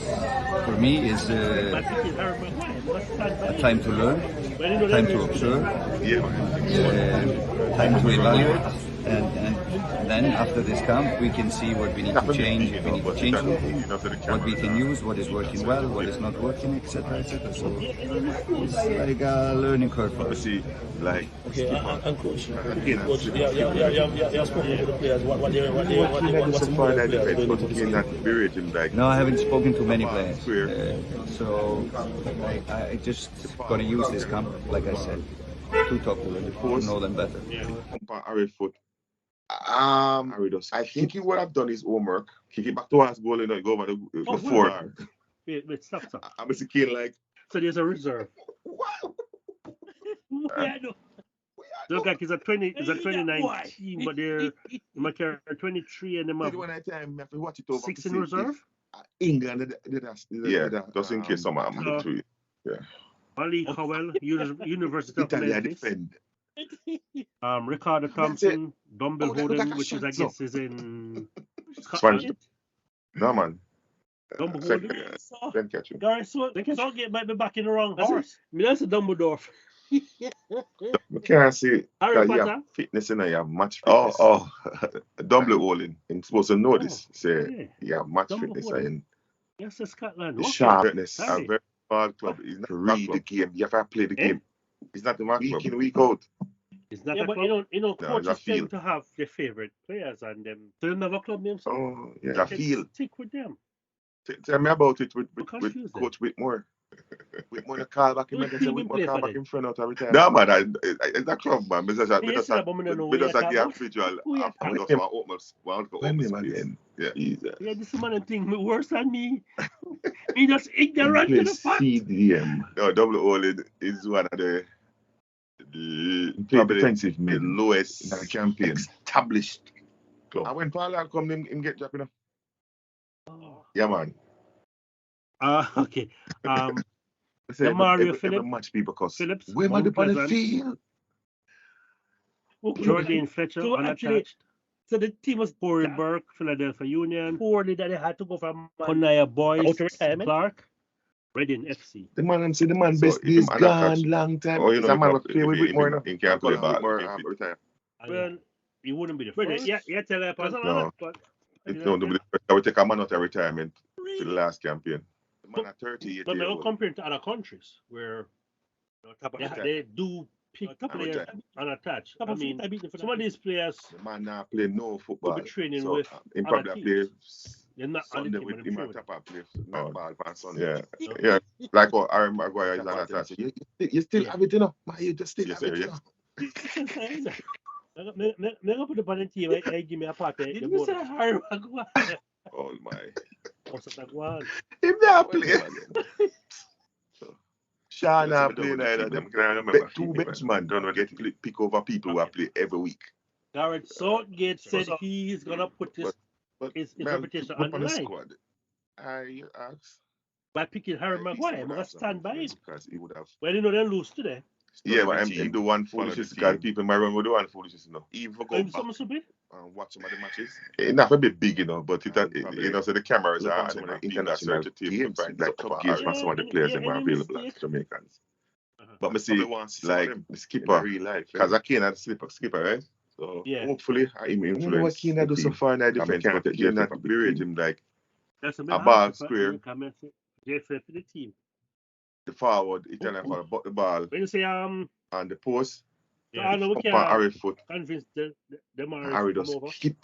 Speaker 7: for me, is a time to learn, time to observe, time to evaluate, and then after this camp we can see what we need to change, if we need to change anything, what we can use, what is working well, what is not working, etc., etc. So it's like a learning curve for us.
Speaker 6: See, like
Speaker 5: Okay, and coach, spoken to the players. What's the players
Speaker 6: like
Speaker 7: No, I haven't spoken to many players,
Speaker 6: Square.
Speaker 7: so I just gonna use this camp, like I said, to talk to them, to know them better.
Speaker 2: Harry Foot. I think he would have done his homework.
Speaker 6: kick it back towards goal and go over the four.
Speaker 3: Wait, stop.
Speaker 6: I'm a kid like
Speaker 3: So there's a reserve.
Speaker 2: Wow.
Speaker 3: Yeah, no. Look like it's a 2019, but they're might carry 23 and them have
Speaker 2: When I time, I have to watch it over
Speaker 3: 6
Speaker 2: to
Speaker 3: in
Speaker 2: see
Speaker 3: reserve.
Speaker 2: if England
Speaker 6: just in case some happen
Speaker 3: so-
Speaker 6: to it.
Speaker 3: Ali Howell, University of
Speaker 2: Italy
Speaker 3: Memphis.
Speaker 2: defend.
Speaker 3: Ricardo Thompson, Dumble
Speaker 2: look at
Speaker 3: Hoden,
Speaker 2: that
Speaker 3: which is I
Speaker 2: shot,
Speaker 3: guess is in
Speaker 2: Spanish.
Speaker 3: Scotland.
Speaker 2: No man.
Speaker 3: Dumble
Speaker 2: Second,
Speaker 3: Hoden.
Speaker 2: then catch him.
Speaker 3: Guys, so Southgate might be back in the wrong
Speaker 5: That's it.
Speaker 3: horse. I mean, that's a Dumbledore.
Speaker 2: I can't see
Speaker 3: Harry
Speaker 2: that you
Speaker 3: Potter.
Speaker 2: have fitness and you have match fitness. Double Olin. You're supposed to know this. Say
Speaker 3: Yeah.
Speaker 2: you have match
Speaker 3: Double
Speaker 2: fitness
Speaker 3: Olin.
Speaker 2: and
Speaker 3: Yes, the Scotland.
Speaker 2: the
Speaker 3: Okay.
Speaker 2: sharpness.
Speaker 3: Harry.
Speaker 6: A very bad club. It's not
Speaker 2: To
Speaker 6: a
Speaker 2: read
Speaker 6: bad
Speaker 2: the
Speaker 6: club.
Speaker 2: game. You have to play the
Speaker 3: Eh?
Speaker 2: game.
Speaker 6: It's not the match
Speaker 2: Week
Speaker 6: club.
Speaker 2: in, week out.
Speaker 3: It's not
Speaker 5: Yeah,
Speaker 3: a
Speaker 5: but
Speaker 3: club.
Speaker 2: No, it's
Speaker 3: Coaches
Speaker 2: a field.
Speaker 3: tend to have their favorite players and them. So you never club names.
Speaker 2: Oh, yeah.
Speaker 6: It's a
Speaker 3: Then
Speaker 6: field.
Speaker 3: Stick with them.
Speaker 2: Tell me about it with
Speaker 3: confused
Speaker 2: Coach Whitmore. Whitmore, the call back him
Speaker 3: Which
Speaker 2: and say
Speaker 3: team he
Speaker 2: Whitmore
Speaker 3: play
Speaker 2: call
Speaker 3: for
Speaker 2: back
Speaker 3: then?
Speaker 2: him friend out every time.
Speaker 6: No man, it's a club man. Because
Speaker 3: Yes, but me no know who
Speaker 6: because
Speaker 3: you
Speaker 6: I
Speaker 3: talk
Speaker 6: give
Speaker 3: about.
Speaker 6: visual
Speaker 3: Who you
Speaker 6: after
Speaker 3: talk
Speaker 6: just one for
Speaker 2: When
Speaker 6: open
Speaker 2: him
Speaker 6: space.
Speaker 2: again.
Speaker 6: Yeah.
Speaker 2: Jesus.
Speaker 3: Yeah, this man thing worse than me. Me just
Speaker 2: He
Speaker 3: ignorant to the
Speaker 2: plays
Speaker 3: fact.
Speaker 2: CDM.
Speaker 6: No, Double Olin is one of the
Speaker 2: He played
Speaker 6: probably
Speaker 2: defensive
Speaker 6: the
Speaker 2: mid
Speaker 6: lowest
Speaker 2: in the campaign.
Speaker 6: established club.
Speaker 2: And when Paul come, him get dropped, you know.
Speaker 3: Oh.
Speaker 2: Yeah, man.
Speaker 3: Okay.
Speaker 2: I say
Speaker 3: The Mario
Speaker 2: every
Speaker 3: Phillips.
Speaker 2: match people cuss.
Speaker 3: Phillips.
Speaker 2: Where man
Speaker 3: Mount
Speaker 2: up on the
Speaker 3: Pleasant,
Speaker 2: field?
Speaker 3: Jordan Fletcher,
Speaker 5: So actually,
Speaker 3: unattached.
Speaker 5: so the team was
Speaker 3: Corey Burke, Philadelphia Union. Poorly that they had to go from Konaya Boyz,
Speaker 5: Out of retirement?
Speaker 3: Clark, Reading FC.
Speaker 2: The man, I'm saying the man
Speaker 6: So
Speaker 2: best
Speaker 6: if him
Speaker 2: days
Speaker 6: and
Speaker 2: gone,
Speaker 6: catch-
Speaker 2: long time.
Speaker 6: Oh, you
Speaker 2: He's
Speaker 6: know,
Speaker 2: a man
Speaker 6: if
Speaker 2: who play with Whitmore, you know.
Speaker 6: he can't play ball.
Speaker 2: Whitmore,
Speaker 6: if he-
Speaker 2: retire.
Speaker 3: Well, he wouldn't be the
Speaker 5: Brother,
Speaker 3: first.
Speaker 5: yeah, tell her,
Speaker 3: Because
Speaker 5: Pastor.
Speaker 3: another
Speaker 6: No.
Speaker 3: spot.
Speaker 6: It's no, I would take a man out of retirement for the last campaign.
Speaker 2: Man at 38
Speaker 3: But
Speaker 2: years
Speaker 3: we're
Speaker 2: old.
Speaker 3: comparing to other countries where they do pick players unattached. I mean, some of these players
Speaker 2: The man now play no football.
Speaker 3: could be training
Speaker 2: so,
Speaker 3: with
Speaker 2: him
Speaker 3: other
Speaker 2: probably play
Speaker 3: teams. They're not on the
Speaker 2: Sunday
Speaker 3: team,
Speaker 2: with
Speaker 3: but
Speaker 2: him
Speaker 3: I'm
Speaker 2: and
Speaker 3: sure.
Speaker 2: Tapa play netball on Sunday.
Speaker 6: Yeah. Like what Aaron Maguire is on
Speaker 2: Tapa
Speaker 6: that.
Speaker 2: say, you still have it, you know. Man, you just still
Speaker 6: Yes,
Speaker 2: have it,
Speaker 6: sir,
Speaker 2: you know.
Speaker 3: Me go put the ball in team. I give me a part. Did you say Harry Maguire?
Speaker 6: Oh my.
Speaker 3: What's that one?
Speaker 2: Him now play.
Speaker 6: Sean
Speaker 2: Yes,
Speaker 6: now
Speaker 2: me
Speaker 6: playing
Speaker 2: done with
Speaker 6: either
Speaker 2: the
Speaker 6: them.
Speaker 2: people.
Speaker 6: Can I remember?
Speaker 2: Two bench man don't get pick over people who play every week.
Speaker 3: Garrett Southgate said he's gonna put
Speaker 2: But
Speaker 3: his
Speaker 2: man,
Speaker 3: reputation
Speaker 2: put
Speaker 3: on the
Speaker 2: the
Speaker 3: line
Speaker 2: squad. I asked.
Speaker 3: by picking Harry Maguire. I'm gonna stand by him.
Speaker 2: Because he would have.
Speaker 3: Well, you know they lose today.
Speaker 6: Yeah, but
Speaker 2: him
Speaker 6: do one foolishness because people might run with the one foolishness, you know.
Speaker 2: Even go
Speaker 3: I'm
Speaker 2: back
Speaker 3: some stupid.
Speaker 2: and watch some of the matches.
Speaker 6: It's not a bit big, you know, but
Speaker 2: Probably
Speaker 6: you know, so the cameras
Speaker 2: look
Speaker 6: are
Speaker 2: on some of the
Speaker 6: international
Speaker 2: international
Speaker 6: games,
Speaker 2: games,
Speaker 6: like club games for some of the players and were available as Jamaicans. But me see, like the skipper,
Speaker 2: real life.
Speaker 6: because I can't have the skipper, right? So
Speaker 3: Yeah.
Speaker 6: hopefully I may
Speaker 2: You know what
Speaker 6: influence.
Speaker 2: Keane
Speaker 6: the
Speaker 2: do so
Speaker 6: team.
Speaker 2: far in that
Speaker 6: I
Speaker 2: defense,
Speaker 6: can't
Speaker 2: but
Speaker 6: can't
Speaker 2: not
Speaker 6: not berate him like
Speaker 3: That's
Speaker 6: a ball square,
Speaker 3: JFF for the team.
Speaker 6: the forward, Italian forward, but the ball
Speaker 3: When you say
Speaker 6: on the post,
Speaker 3: I know we
Speaker 6: up on
Speaker 3: can
Speaker 6: Harry foot,
Speaker 3: convince the
Speaker 6: Harry
Speaker 3: to come
Speaker 6: just
Speaker 3: over.
Speaker 6: kick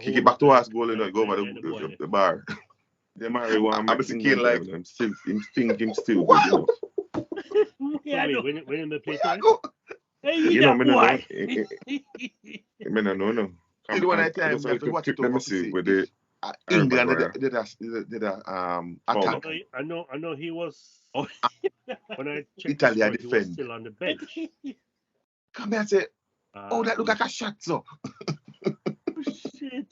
Speaker 3: Kick
Speaker 6: it back to us goal and go over the bar.
Speaker 2: the Murray one.
Speaker 6: I was Keane like
Speaker 2: him still good,
Speaker 6: wow.
Speaker 3: Yeah, when you play today.
Speaker 6: You know, me no
Speaker 3: why?
Speaker 6: me no.
Speaker 2: Still one
Speaker 6: I
Speaker 2: time
Speaker 6: just
Speaker 2: we have to watch it
Speaker 6: let
Speaker 2: over
Speaker 6: me
Speaker 2: to
Speaker 6: see
Speaker 2: see
Speaker 6: with the
Speaker 2: England
Speaker 6: Maguire.
Speaker 2: did a attack.
Speaker 3: I know he was. When I checked
Speaker 2: Italy
Speaker 3: this, he was
Speaker 2: defend.
Speaker 3: still on the bench.
Speaker 2: Come here and say, oh, that look like a shot, so.
Speaker 3: Shit.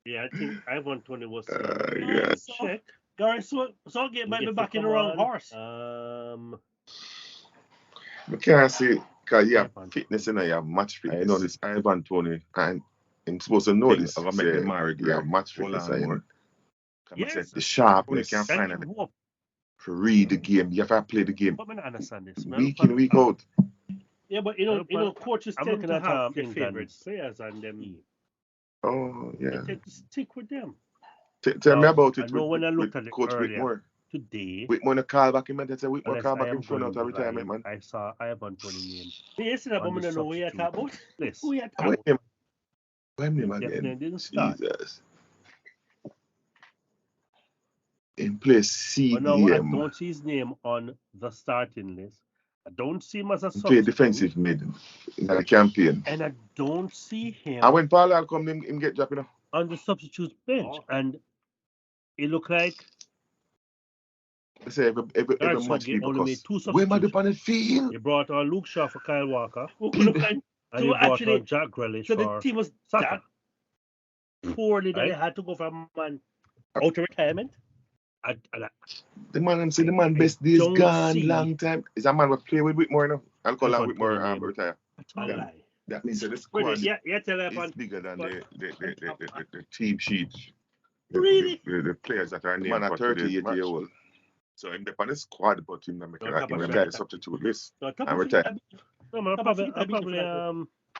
Speaker 3: Yeah, I think Ivan Tony was still on the bench.
Speaker 6: God.
Speaker 3: Check. Gary Southgate might be back in the wrong horse.
Speaker 6: We can't see because you have fitness and you have match fitness. I know this Ivan Tony and I'm supposed to know this.
Speaker 2: I'm gonna make the Murray
Speaker 6: yeah, match fitness.
Speaker 3: Yes.
Speaker 2: The sharpness.
Speaker 6: You can't find it.
Speaker 2: To read the game, you have to play the game
Speaker 3: But I don't understand this.
Speaker 6: Week in, week out.
Speaker 3: Yeah, but you know, coaches tend to have their favorite players and them.
Speaker 6: Oh, yeah.
Speaker 3: They tend to stick with them.
Speaker 6: Tell me about it.
Speaker 3: I know when I looked at it
Speaker 6: Coach
Speaker 3: earlier
Speaker 6: Whitmore.
Speaker 3: Today.
Speaker 6: Whitmore no call back him and they say Whitmore
Speaker 3: Unless
Speaker 6: call back
Speaker 3: I
Speaker 6: him
Speaker 3: am
Speaker 6: front out
Speaker 3: going
Speaker 6: of retirement, man.
Speaker 3: I saw Ivan Tony name. Yesterday, but I don't know who you talk about. Who you talk
Speaker 6: When
Speaker 3: about?
Speaker 6: him
Speaker 3: Definitely
Speaker 6: again?
Speaker 3: didn't start.
Speaker 6: Jesus. In place
Speaker 3: But no, I
Speaker 6: CDM.
Speaker 3: don't see his name on the starting list. I don't see him as a
Speaker 6: Play
Speaker 3: substitute.
Speaker 6: defensive mid in the campaign.
Speaker 3: And I don't see him
Speaker 6: And when Paul come, him get dropped, you know.
Speaker 3: on the substitute bench. And it looked like
Speaker 6: I say every match people
Speaker 3: only made
Speaker 6: cause.
Speaker 3: two
Speaker 6: Where am I
Speaker 3: substitutions.
Speaker 6: on the field?
Speaker 3: He brought on Luke Shaw for Kyle Walker. And he brought on Jack Grealish for the team was Saka. Poorly that they had to go for a man out of retirement.
Speaker 6: The man best days gone long time. Is a man we play with Whitmore, you know? I'll call him Whitmore retire. That means that the squad is bigger than the team sheet.
Speaker 3: Really?
Speaker 6: The players that are named for 38 years old. So him on the squad, but him retire substitute list and retire.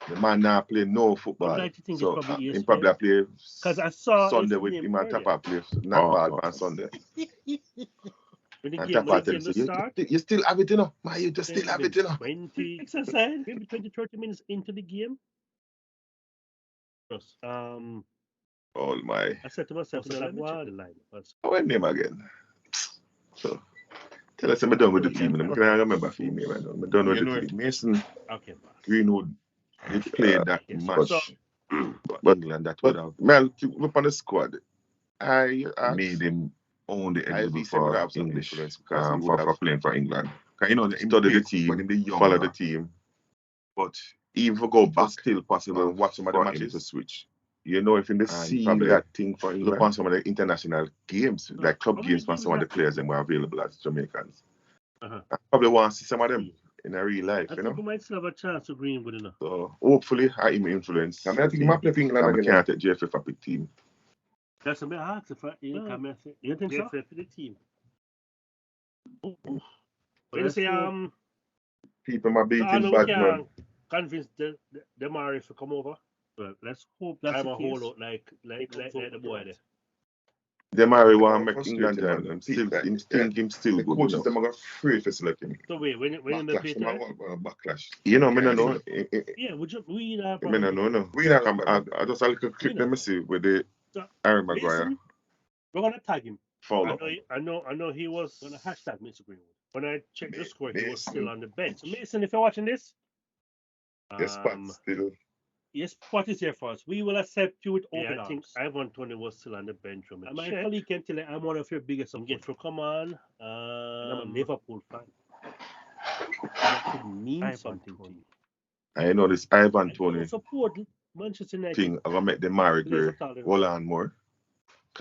Speaker 6: The man now play no football. So him probably play
Speaker 3: because I saw
Speaker 6: Sunday with him and Tapa play netball on Sunday. And Tapa tell him, you still have it, you know. Man, you just still have it, you know.
Speaker 3: 20 exercise, maybe 20-30 minutes into the game.
Speaker 6: Oh my.
Speaker 3: I said to myself,
Speaker 6: How is name again? So tell us I'm done with the team. I can't remember for me right now. I'm done with the team.
Speaker 2: Mason
Speaker 6: Greenwood
Speaker 2: they played that much
Speaker 6: but
Speaker 2: England that would have
Speaker 6: Mel up on the squad. I
Speaker 2: made him only eligible
Speaker 6: IB
Speaker 2: for English
Speaker 6: for playing for England.
Speaker 2: Because you know
Speaker 6: Study the team, follow the team. But even go back, still possible. Watch some of the matches to switch. You know, if in the see that thing for England, look on some of the international games, like club games, for some of the players that were available as Jamaicans. I probably want to see some of them in a real life, you know.
Speaker 3: We might still have a chance to Greenwood enough.
Speaker 6: So hopefully, I am influence. I think he might play for England. I can't take JFF a big team.
Speaker 3: That's a bit hard to find. You think so? For the team. But you say
Speaker 6: people might be beating bad man.
Speaker 3: Convince the Murray to come over. Well, let's hope that's I'm a whole lot like the boy there.
Speaker 6: Them already want to make England join them. Still, him think him still
Speaker 2: the
Speaker 6: good
Speaker 2: coaches
Speaker 6: enough.
Speaker 2: them are afraid to select him.
Speaker 3: So wait, when they play
Speaker 2: Backlash, them
Speaker 3: time?
Speaker 2: are backlash.
Speaker 6: You know, me no know.
Speaker 3: Yeah, we not
Speaker 6: Me no know, no.
Speaker 2: We have
Speaker 6: Come, I just a little clip them see with the
Speaker 3: So,
Speaker 6: Harry Maguire
Speaker 3: listen, we're gonna tag him.
Speaker 6: follow.
Speaker 3: I know he was gonna hashtag Mr. Greenwood. When I checked the score, he was
Speaker 2: Mason.
Speaker 3: still on the bench. So Mason, if you're watching this,
Speaker 2: Yes, but still.
Speaker 3: yes, what is here for us? We will accept you with open arms. I think Ivan Tony was still on the bench from it. My colleague can tell you I'm one of your biggest supporters. So come on, and I'm a Liverpool fan. That should mean something to you.
Speaker 6: I know this Ivan Tony
Speaker 3: Support Manchester United
Speaker 6: thing. I'm gonna make the Mary Gray hold on more.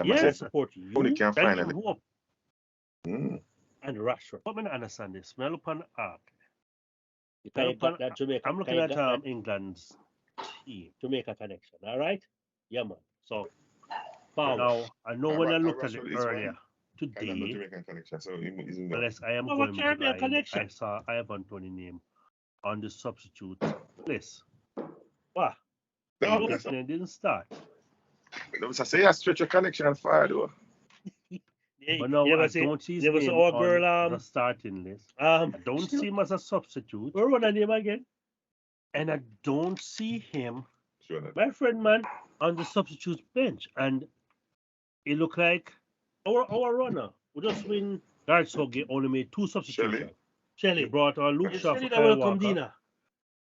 Speaker 3: Yeah, support you.
Speaker 6: Tony can't find it.
Speaker 3: And Rashford. But I don't understand this. I look on art. I'm looking at England's team. Jamaica connection. All right? Yeah, man. So, now, I know when I looked at it earlier today,
Speaker 2: Jamaican connection, so
Speaker 3: unless I am going Caribbean connection. I saw Ivan Tony name on the substitute list. Wow.
Speaker 2: No,
Speaker 3: They didn't start.
Speaker 2: I say a stretch of connection fire though.
Speaker 3: But no, I don't see his name on the starting list. I don't see him as a substitute. Where was the name again? And I don't see him, my friend, man, on the substitute bench. And it looked like our runner who just win guards only made 2 substitutions. Shelley. He brought our Luke Shaw for Kyle Walker.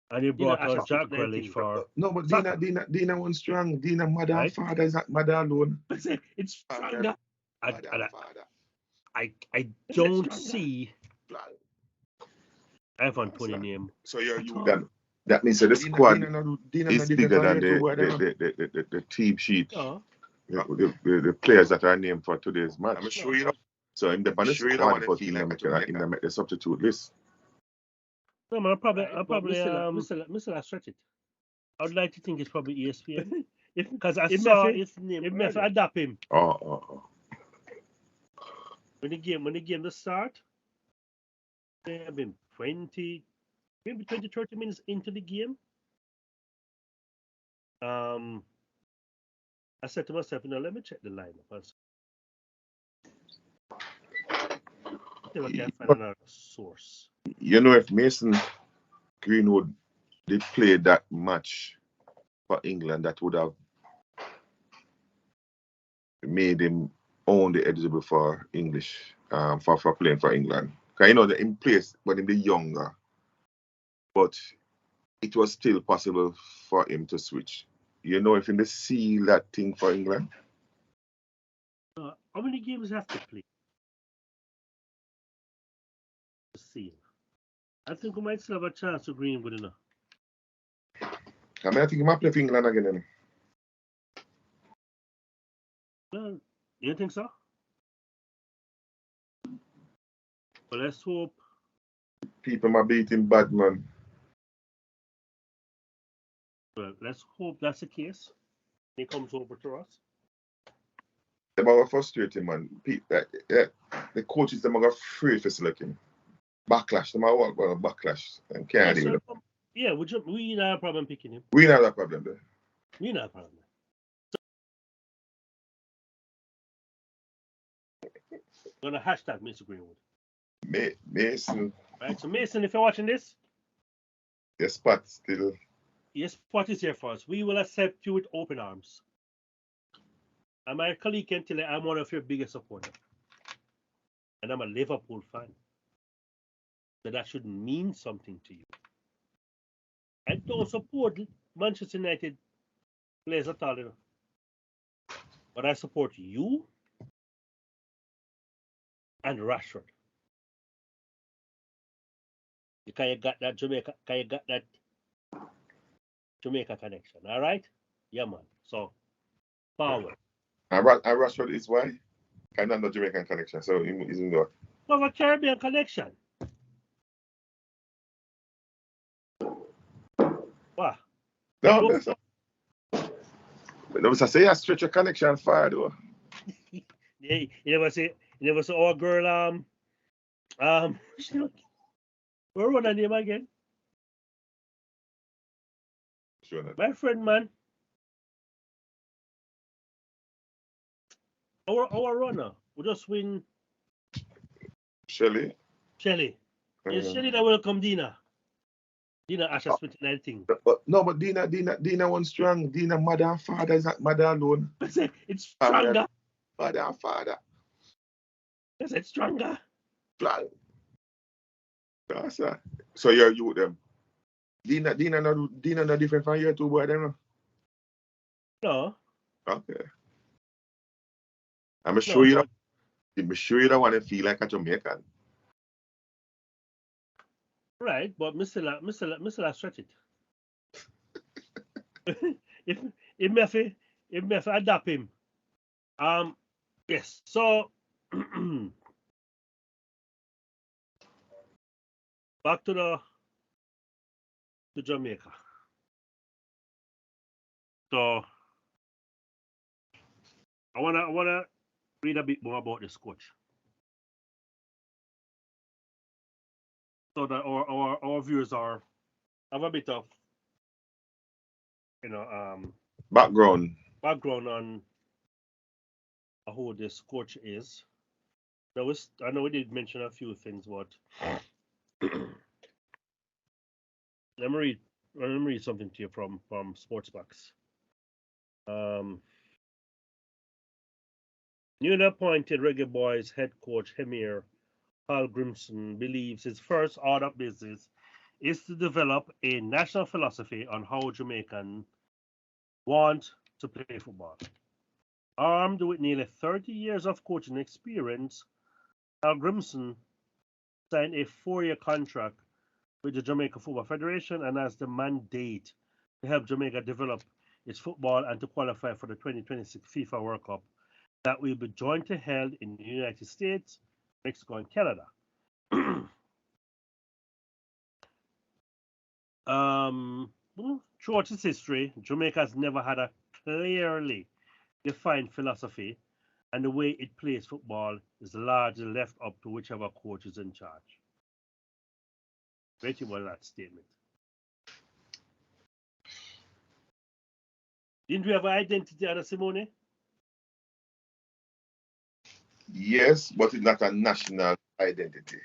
Speaker 3: And he brought our Jack Grealish for...
Speaker 2: No, but Dina one strong. Dina mother and father is not mother alone.
Speaker 3: It's stronger. I don't see Ivan Tony name.
Speaker 2: So you're
Speaker 6: that means that the squad is bigger than the team sheet. The players that are named for today's match.
Speaker 2: I'm sure you know.
Speaker 6: So in the squad for team make the substitute list.
Speaker 3: No, man, I'll probably stretch it. I would like to think it's probably ESPN. Because I saw his name. It may adapt him. When the game the start, they have been 20, 30 minutes into the game. I said to myself, let me check the lineup. I can find another source.
Speaker 6: You know, if Mason Greenwood did play that match for England, that would have made him only eligible for English, for playing for England. Because you know that in place when he was younger, but it was still possible for him to switch. You know, if he seal that thing for England.
Speaker 3: How many games have to play? Seal. I think we might still have a chance to Greenwood enough.
Speaker 2: I think he might play for England again.
Speaker 3: Well, you think so? Well, let's hope.
Speaker 2: People might beat him bad, man.
Speaker 3: Well, let's hope that's the case. He comes over to us.
Speaker 2: They are frustrating, man. The coaches them are afraid to select him. Backlash. They might work with a backlash. And can't deal with them.
Speaker 3: Yeah, we don't have a problem picking him.
Speaker 2: We don't have that problem there.
Speaker 3: We don't have a problem. I'm gonna hashtag Mr. Greenwood.
Speaker 2: Mason.
Speaker 3: Right, so Mason, if you're watching this,
Speaker 2: your spot still.
Speaker 3: Your spot is here for us. We will accept you with open arms. And my colleague can tell you I'm one of your biggest supporters. And I'm a Liverpool fan. So that should mean something to you. I don't support Manchester United players at all, but I support you and Rashford. Because you got that Jamaica connection, all right? Yeah, man. So, forward.
Speaker 2: And Rashford is why? Kind of no Jamaican connection, so he's in the...
Speaker 3: Well, a Caribbean connection. What?
Speaker 2: No, that's not. But I say a stretch of connection fire though.
Speaker 3: Yeah, you never say our girl where was her name again?
Speaker 2: Sure not.
Speaker 3: My friend, man. Our runner. We just win
Speaker 6: Shelly.
Speaker 3: Yes, Shelly that welcome Dina. Dina Asha Smith and everything.
Speaker 6: No, but Dina one strong. Dina mother and father is not mother alone.
Speaker 3: It's stronger.
Speaker 6: Father and father.
Speaker 3: Yes, it's stronger.
Speaker 6: So you're you with them. Dina not different from you two boy them.
Speaker 3: No.
Speaker 6: Okay. I'm sure you don't want to feel like a Jamaican.
Speaker 3: Right, but Mr. Stretch it. if me have to adapt him. Yes. So back to Jamaica. So I wanna read a bit more about this coach. So that our viewers have a bit of
Speaker 6: background
Speaker 3: on who this coach is. I know we did mention a few things, but let me read something to you from Sportsbox. Newly appointed Reggae Boyz head coach Heimir Hallgrimsson believes his first order of business is to develop a national philosophy on how Jamaicans want to play football. Armed with nearly 30 years of coaching experience, Hallgrimsson signed a 4-year contract with the Jamaica Football Federation and has the mandate to help Jamaica develop its football and to qualify for the 2026 FIFA World Cup that will be jointly held in the United States, Mexico, and Canada. Throughout its history, Jamaica has never had a clearly defined philosophy, and the way it plays football is largely left up to whichever coach is in charge. Very well that statement. Didn't we have an identity, Anna Simone?
Speaker 6: Yes, but it's not a national identity.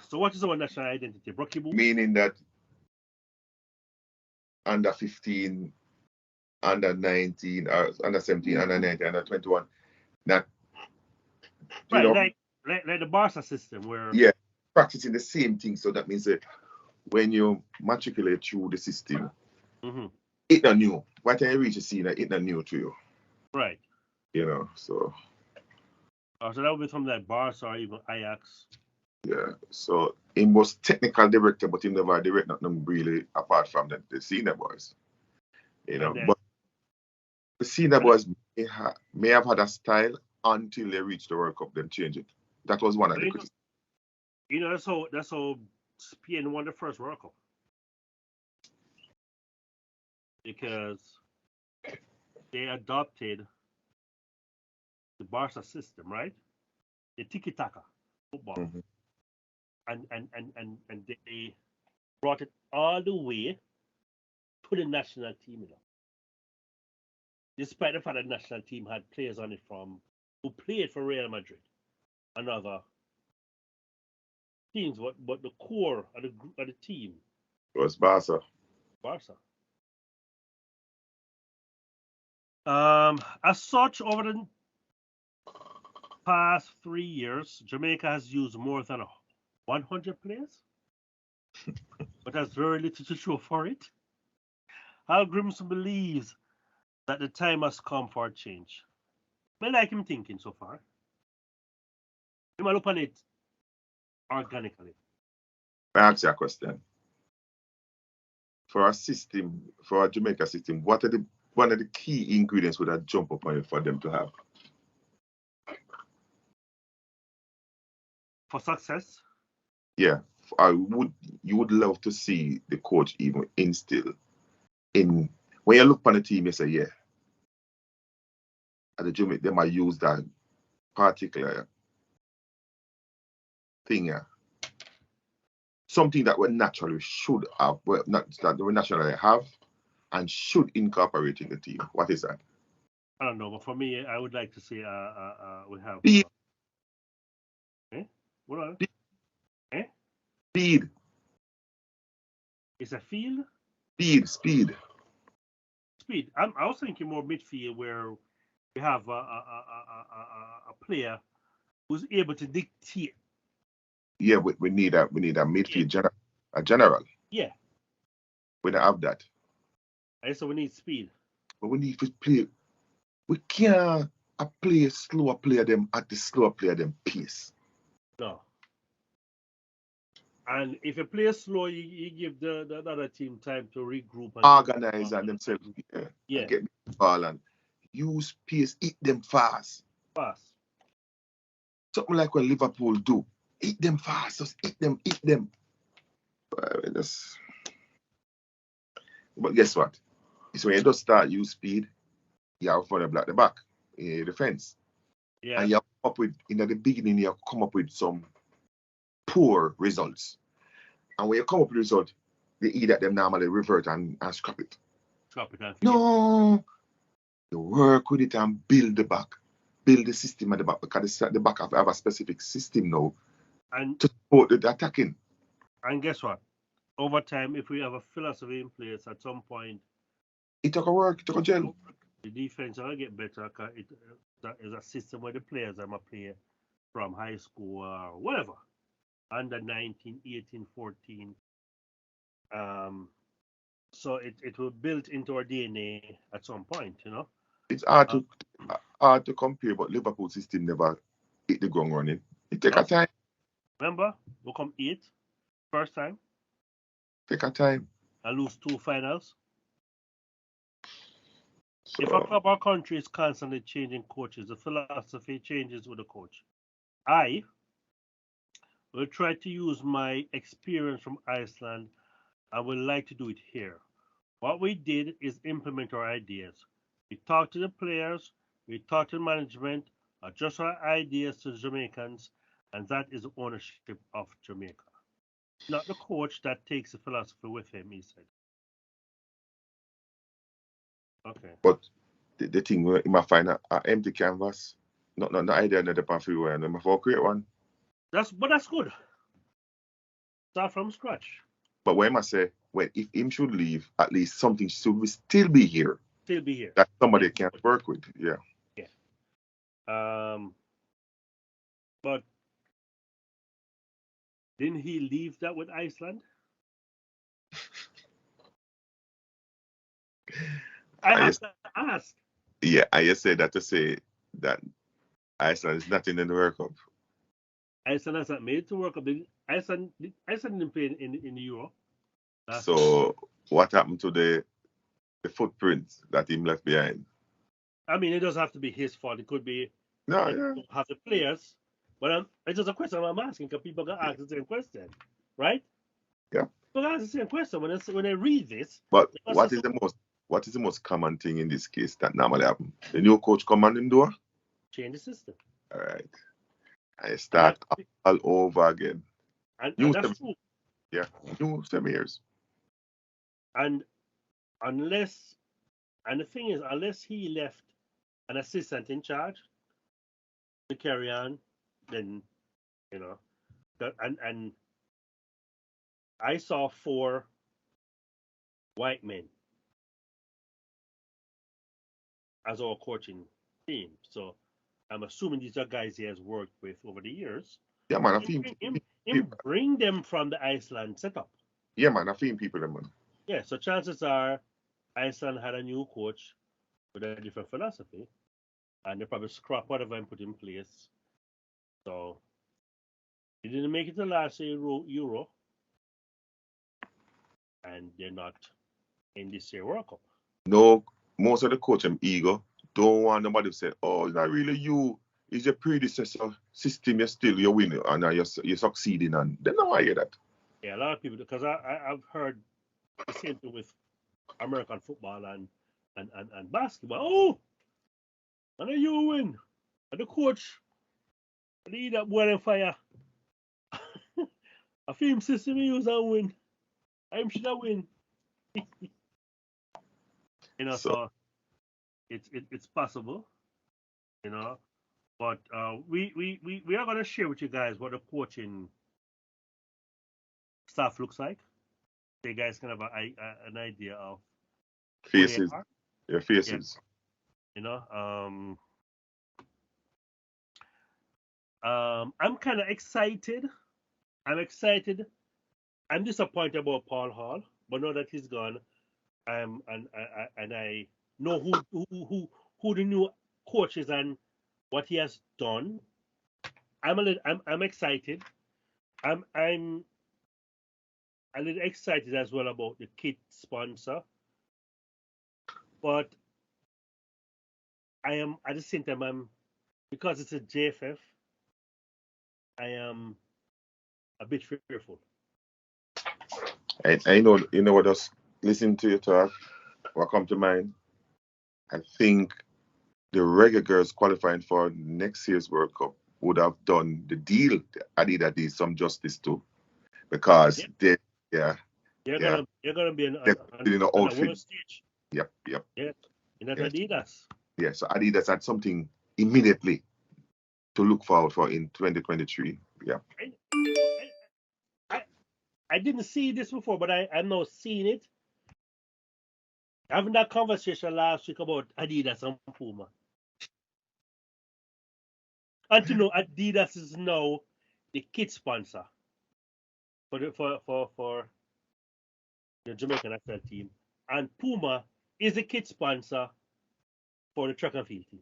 Speaker 3: So what is our national identity? Brocky Boo?
Speaker 6: Meaning that under 15, under 19, or under 17, under 19, under 21. That,
Speaker 3: right, like the Barca system where...
Speaker 6: Yeah, practicing the same thing. So that means that when you matriculate through the system, it's not new. By the time you reach a senior, it's not new to you.
Speaker 3: Right.
Speaker 6: So...
Speaker 3: so that would be something like Barca or even Ajax.
Speaker 6: Yeah, so he was technical director, but he never direct nothing really apart from the senior boys. But the senior boys may have had a style until they reached the World Cup, then change it. That was one of the criticisms.
Speaker 3: That's how Spain won the first World Cup. Because they adopted the Barca system, right? The tiki-taka football. And they brought it all the way to the national team. Despite the fact that the national team had players on it who played for Real Madrid and other teams, but the core of the team
Speaker 6: was Barca.
Speaker 3: As such, over the past 3 years, Jamaica has used more than 100 players, but has very little to show for it. Hallgrimsson believes that the time has come for a change. I like him thinking so far. He might look on it organically.
Speaker 6: I ask you a question. For a Jamaica system, what are one of the key ingredients would that jump up on it for them to have?
Speaker 3: For success?
Speaker 6: Yeah. You would love to see the coach even instill in when you look on the team, you say, yeah. At the Jamaica, they might use that particular thing, yeah. Something that we naturally should have, not that we naturally have, and should incorporate in the team. What is that?
Speaker 3: I don't know, but for me, I would like to see we have
Speaker 6: Speed,
Speaker 3: what on?
Speaker 6: speed,
Speaker 3: It's a field
Speaker 6: speed.
Speaker 3: speed. I was thinking more midfield where we have a player who's able to dictate.
Speaker 6: Yeah, we need a midfield a general.
Speaker 3: Yeah,
Speaker 6: We don't have that.
Speaker 3: and so we need speed.
Speaker 6: But we need to play. We can't play slower player them at the slower player them pace.
Speaker 3: No. And if you play slow, you give the other team time to regroup and
Speaker 6: organize and themselves.
Speaker 3: Yeah.
Speaker 6: And get the ball and use pace, hit them fast.
Speaker 3: Fast.
Speaker 6: Something like what Liverpool do. Hit them fast, just hit them. But guess what? It's when you just start use speed, you have fun at the back in your defense.
Speaker 3: Yeah.
Speaker 6: And you come up with, in the beginning, you come up with some poor results. And when you come up with results, they either them normally revert and scrap it. No. You work with it and build the back. Build the system at the back, because the back have a specific system now
Speaker 3: and
Speaker 6: to support the attacking.
Speaker 3: And guess what? Over time, if we have a philosophy in place, at some point,
Speaker 6: it took a work, it took a gel.
Speaker 3: The defense will get better because it is a system where the players are play from high school or whatever, under 19, 18, 14. So it will build into our DNA at some point, you know.
Speaker 6: It's hard to compare, but Liverpool system never hit the ground running. It take a time.
Speaker 3: Remember, we come 8th, first time.
Speaker 6: Take a time.
Speaker 3: And lose 2 finals. So, if a club or country is constantly changing coaches, the philosophy changes with the coach. I will try to use my experience from Iceland. I would like to do it here. What we did is implement our ideas. We talked to the players, we talked to management, adjust our ideas to the Jamaicans, and that is ownership of Jamaica. Not the coach that takes the philosophy with him, he said. Okay.
Speaker 6: But the thing, you might find an empty canvas, not idea in the pathway, and you might create one.
Speaker 3: That's good. Start from scratch.
Speaker 6: But when I must say, well, if him should leave, at least something should still be here.
Speaker 3: Still be here.
Speaker 6: That somebody can work with. Yeah.
Speaker 3: Yeah. But didn't he leave that with Iceland? I have to ask.
Speaker 6: Yeah, I just said that to say that Iceland is not in the World Cup.
Speaker 3: Iceland has not made it to World Cup. Iceland didn't play in the Euro.
Speaker 6: So what happened to the footprints that he left behind?
Speaker 3: I mean, it doesn't have to be his fault. It could be have the players. But it's just a question I'm asking because people can ask the same question, right?
Speaker 6: Yeah.
Speaker 3: People ask the same question when they read this.
Speaker 6: But what is the most common thing in this case that normally happens? The new coach come on in door?
Speaker 3: Change the system.
Speaker 6: All right. I start all over again.
Speaker 3: And that's true.
Speaker 6: Yeah, new 7 years.
Speaker 3: And the thing is, unless he left an assistant in charge to carry on, then, you know, and I saw 4 white men as our coaching team. So I'm assuming these are guys he has worked with over the years.
Speaker 6: Yeah, man.
Speaker 3: Bring them from the Iceland setup.
Speaker 6: Yeah, man. I've seen people, man.
Speaker 3: Yeah, so chances are Iceland had a new coach with a different philosophy, and they probably scrap whatever and put in place. So they didn't make it to last Euro, and they're not in this year World Cup.
Speaker 6: No, most of the coach and ego don't want nobody to say, "Oh, it's not really you. It's your predecessor system. You're winning and you're succeeding." And they don't want to hear that.
Speaker 3: Yeah, a lot of people, because I've heard the same thing with American football and basketball. Oh, and then you win. And the coach, lead that boy on fire. A film system use and win. I should have win. You know, so it's possible, you know. But we are gonna share with you guys what the coaching staff looks like. So you guys can have an idea of who they
Speaker 6: Faces,
Speaker 3: are.
Speaker 6: your
Speaker 3: Yeah,
Speaker 6: faces.
Speaker 3: you know. I'm kind of excited. I'm excited. I'm disappointed about Paul Hall, but now that he's gone, and I know who the new coach is and what he has done. I'm excited. I'm a little excited as well about the kit sponsor, but I am at the same time because it's a JFF. I am a bit fearful.
Speaker 6: I know what, just listen to you talk, what come to mind. I think the Reggae girls qualifying for next year's World Cup would have done the deal Adidas did some justice to, because
Speaker 3: Yeah.
Speaker 6: they're
Speaker 3: You're gonna be
Speaker 6: in the
Speaker 3: on a
Speaker 6: outfit.
Speaker 3: world stage.
Speaker 6: Yep.
Speaker 3: Yeah, in that
Speaker 6: Yes.
Speaker 3: Adidas.
Speaker 6: Yeah, so Adidas had something immediately to look forward for in 2023. Yeah.
Speaker 3: I didn't see this before, but I'm now seeing it. Having that conversation last week about Adidas and Puma. And to know Adidas is now the kit sponsor for the Jamaican national team. And Puma is the kit sponsor for the track and field team.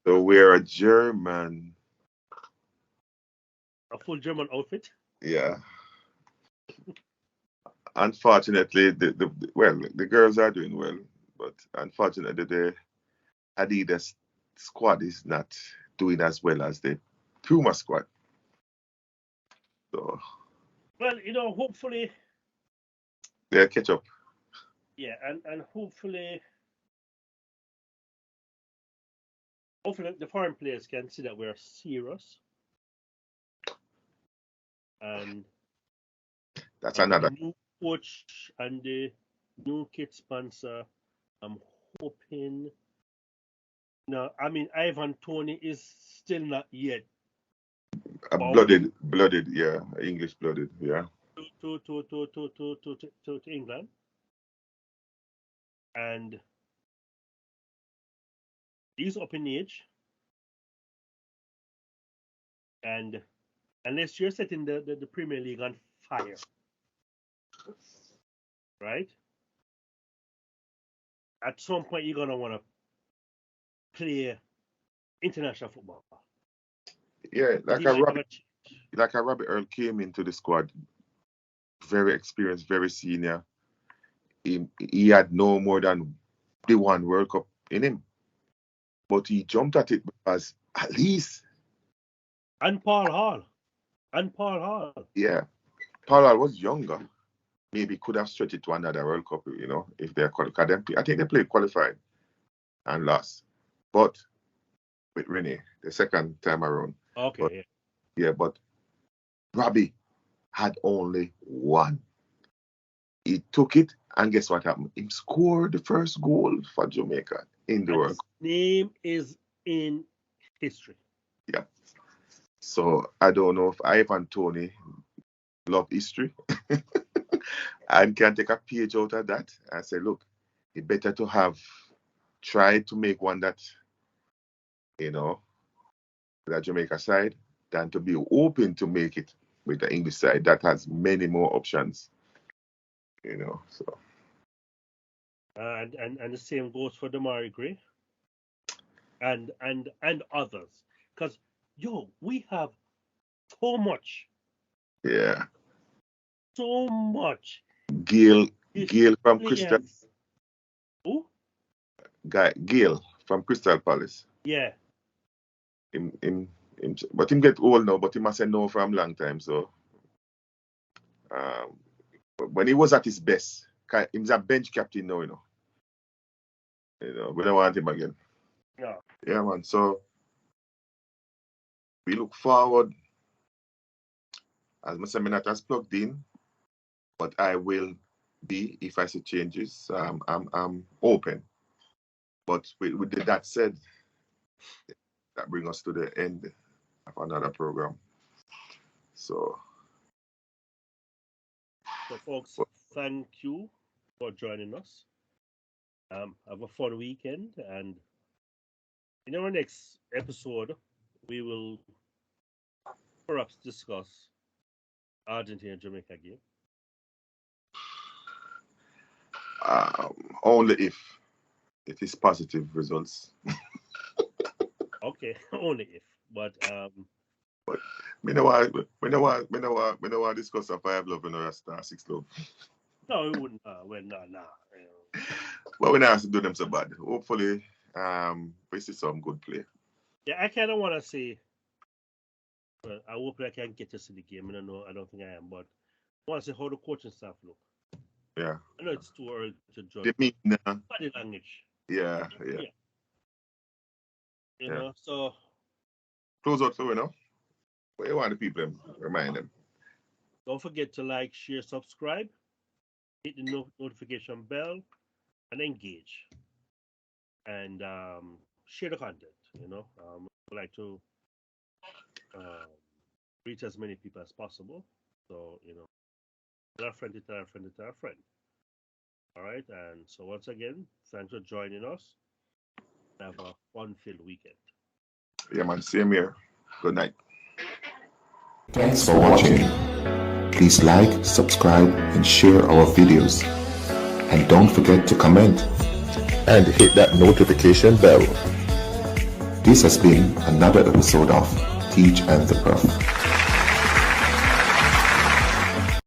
Speaker 6: So we're a German.
Speaker 3: A full German outfit.
Speaker 6: Yeah. Unfortunately, the girls are doing well, but unfortunately, the Adidas squad is not doing as well as the Puma squad. So
Speaker 3: Well, hopefully.
Speaker 6: they'll catch up.
Speaker 3: Yeah, and hopefully the foreign players can see that we're serious. And
Speaker 6: that's another.
Speaker 3: The new coach and the new kit sponsor, I'm hoping. No, I mean Ivan Tony is still not yet
Speaker 6: Blooded, yeah, English blooded, yeah.
Speaker 3: To England, and he's up in age, and unless you're setting the Premier League on fire, right? At some point, you're gonna want to play international football.
Speaker 6: Yeah, like a Robbie Earl came into the squad, very experienced, very senior. He had no more than the one World Cup in him, but he jumped at it because at least.
Speaker 3: And Paul Hall.
Speaker 6: Yeah, Paul Hall was younger. Maybe could have stretched it to another World Cup, if they're qualified. I think they played qualified and lost. But with Renee, the second time around.
Speaker 3: Okay.
Speaker 6: But Robbie had only one. He took it, and guess what happened? He scored the first goal for Jamaica in the World Cup.
Speaker 3: His name is in history.
Speaker 6: Yeah. So I don't know if Ivan Tony love history and can take a page out of that and say, look, it's better to have tried to make one that, the Jamaica side than to be open to make it with the English side that has many more options. So.
Speaker 3: And the same goes for Damari Gray and others. Because we have so much.
Speaker 6: Yeah.
Speaker 3: So much.
Speaker 6: Gail from Crystal.
Speaker 3: Who?
Speaker 6: Gail from Crystal Palace.
Speaker 3: Yeah.
Speaker 6: But him get old now, but he must have known from a long time. So when he was at his best, he's a bench captain now, we don't want him again. Yeah, man. So we look forward. As I said, I'm not as plugged in, but I will B, if I see changes, I'm open. But with that said, that brings us to the end of another program. So
Speaker 3: folks, thank you for joining us. Have a fun weekend, and in our next episode, we will perhaps discuss Argentina-Jamaica game.
Speaker 6: Only if it is positive results.
Speaker 3: Okay, only if. But
Speaker 6: me no want discuss a 5 love and a star 6 love.
Speaker 3: No, we wouldn't. Nah.
Speaker 6: But we not have to do them so bad. Hopefully, we see some good play.
Speaker 3: Yeah, I kind of want to say. Well, I hope I can get to see the game. I don't think I am, but I want to see how the coaching staff look.
Speaker 6: Yeah.
Speaker 3: I know it's too early to judge.
Speaker 6: They mean,
Speaker 3: body language.
Speaker 6: Yeah.
Speaker 3: You know, so.
Speaker 6: Close out for what you want the people to remind them.
Speaker 3: Don't forget to like, share, subscribe, hit the notification bell, and engage. And share the content. We like to reach as many people as possible. So, tell a friend to tell a friend to tell a friend. All right. And so once again, thanks for joining us. Have a fun-filled weekend.
Speaker 6: Yeah, man. Same here. Good night.
Speaker 9: Thanks for watching. Please like, subscribe, and share our videos. And don't forget to comment. And hit that notification bell. This has been another episode of Teach and the Prof.